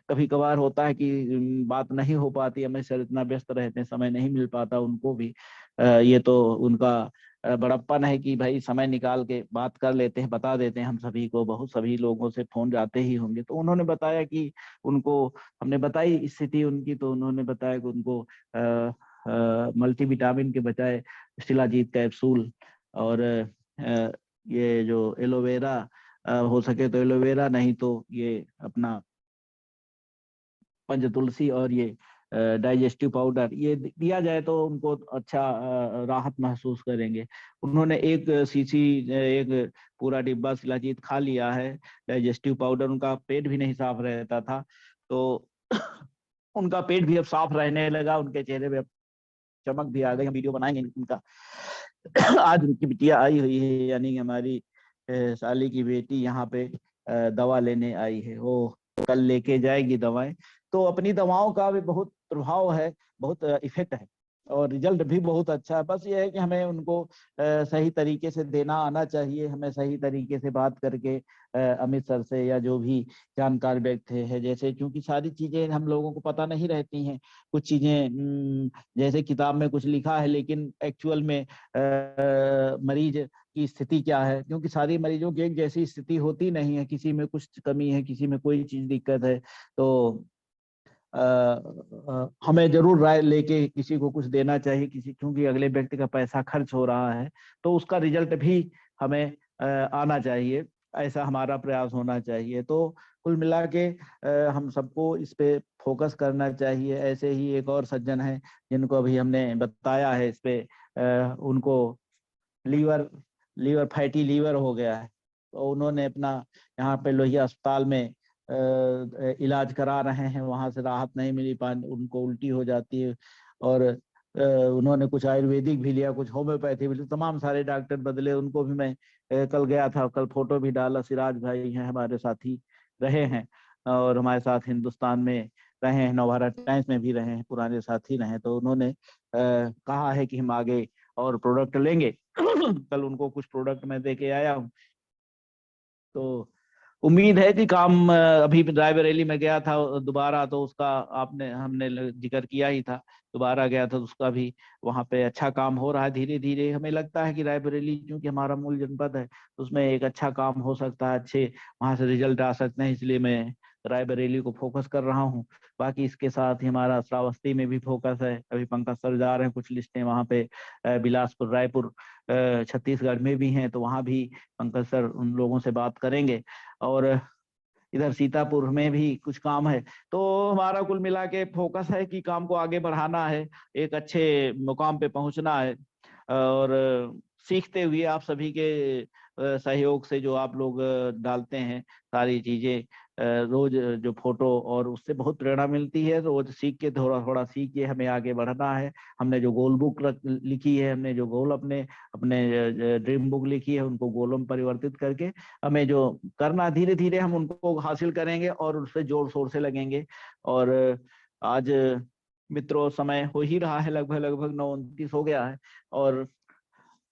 कभी कभार होता है कि बात नहीं हो पाती, हमें सर इतना व्यस्त रहते हैं, समय नहीं मिल पाता उनको भी। ये तो उनका बड़प्पन है कि भाई समय निकाल के बात कर लेते हैं, बता देते हैं हम सभी को, बहुत सभी लोगों से फोन जाते ही होंगे। तो उन्होंने बताया कि उनको, हमने बताई स्थिति उनकी, तो उन्होंने बताया कि उनको मल्टीविटामिन के बजाय शिलाजीत कैप्सूल, और ये जो एलोवेरा, हो सके तो एलोवेरा, नहीं तो ये अपना पंच तुलसी और ये डाइजेस्टिव पाउडर ये दिया जाए तो उनको अच्छा राहत महसूस करेंगे। उन्होंने एक शीशी, एक पूरा डिब्बा शिलाजीत खा लिया है, डाइजेस्टिव पाउडर, उनका पेट भी नहीं साफ रहता था, तो उनका पेट भी अब साफ रहने लगा, उनके चेहरे पे अब चमक भी आ गई। हम वीडियो बनाएंगे उनका। आज उनकी बिटिया आई हुई है, यानी हमारी साली की बेटी यहाँ पे दवा लेने आई है, वो कल लेके जाएगी दवाएं। तो अपनी दवाओं का भी बहुत प्रभाव है, बहुत इफेक्ट है, और रिजल्ट भी बहुत अच्छा है। बस ये है कि हमें उनको सही तरीके से देना आना चाहिए, हमें सही तरीके से बात करके अमित सर से या जो भी जानकार व्यक्ति है, जैसे, क्योंकि सारी चीजें हम लोगों को पता नहीं रहती हैं, कुछ चीजें जैसे किताब में कुछ लिखा है, लेकिन एक्चुअल में मरीज की स्थिति क्या है, क्योंकि सारी मरीजों की एक जैसी स्थिति होती नहीं है, किसी में कुछ कमी है, किसी में कोई चीज दिक्कत है। तो हमें जरूर राय लेके किसी को कुछ देना चाहिए, किसी, क्योंकि अगले व्यक्ति का पैसा खर्च हो रहा है, तो उसका रिजल्ट भी हमें आना चाहिए, ऐसा हमारा प्रयास होना चाहिए। तो कुल मिला के हम सबको इस पे फोकस करना चाहिए। ऐसे ही एक और सज्जन है जिनको अभी हमने बताया है इस पे, उनको लीवर लीवर फैटी लीवर हो गया है, उन्होंने अपना यहाँ पे लोहिया अस्पताल में इलाज करा रहे हैं, वहां से राहत नहीं मिली, उनको उल्टी हो जाती है। और उन्होंने कुछ आयुर्वेदिक भी लिया, कुछ होम्योपैथी भी लिया, तमाम सारे डॉक्टर बदले। उनको भी मैं कल गया था, कल फोटो भी डाला। सिराज भाई हैं हमारे साथी, रहे हैं और हमारे साथ हिंदुस्तान में रहे हैं, नवभारत टाइम्स में भी रहे हैं, पुराने साथी रहे। तो उन्होंने कहा है कि हम आगे और प्रोडक्ट लेंगे। कल उनको कुछ प्रोडक्ट मैं दे के आया हूँ। तो उम्मीद है कि काम अभी रायबरेली में गया था दोबारा, तो उसका आपने हमने जिक्र किया ही था। दोबारा गया था तो उसका भी वहां पे अच्छा काम हो रहा है धीरे धीरे। हमें लगता है कि रायबरेली क्योंकि हमारा मूल जनपद है, तो उसमें एक अच्छा काम हो सकता है, अच्छे वहां से रिजल्ट आ सकते हैं, इसलिए मैं रायबरेली को फोकस कर रहा हूँ। बाकी इसके साथ ही हमारा श्रावस्ती में भी फोकस है। अभी पंकज सर जा रहे हैं, कुछ लिस्टें वहाँ पे बिलासपुर, रायपुर, छत्तीसगढ़ में भी हैं, तो वहाँ भी पंकज सर उन लोगों से बात करेंगे। और इधर सीतापुर में भी कुछ काम है। तो हमारा कुल मिला के फोकस है कि काम को आगे बढ़ाना है, एक अच्छे मुकाम पे पहुंचना है। और सीखते हुए आप सभी के सहयोग से जो आप लोग डालते हैं सारी चीजें, रोज जो फोटो, और उससे बहुत प्रेरणा मिलती है। रोज सीख के, थोड़ा थोड़ा सीख के हमें आगे बढ़ना है। हमने जो गोल बुक लिखी है, हमने जो गोल अपने अपने ड्रीम बुक लिखी है, उनको गोलों में परिवर्तित करके हमें जो करना, धीरे धीरे हम उनको हासिल करेंगे और उससे जोर शोर से लगेंगे। और आज मित्रों समय हो ही रहा है, लगभग लगभग 9:29 हो गया है, और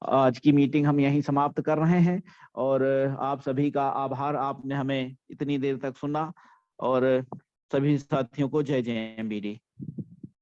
आज की मीटिंग हम यहीं समाप्त कर रहे हैं। और आप सभी का आभार, आपने हमें इतनी देर तक सुना। और सभी साथियों को जय जय एमबीडी।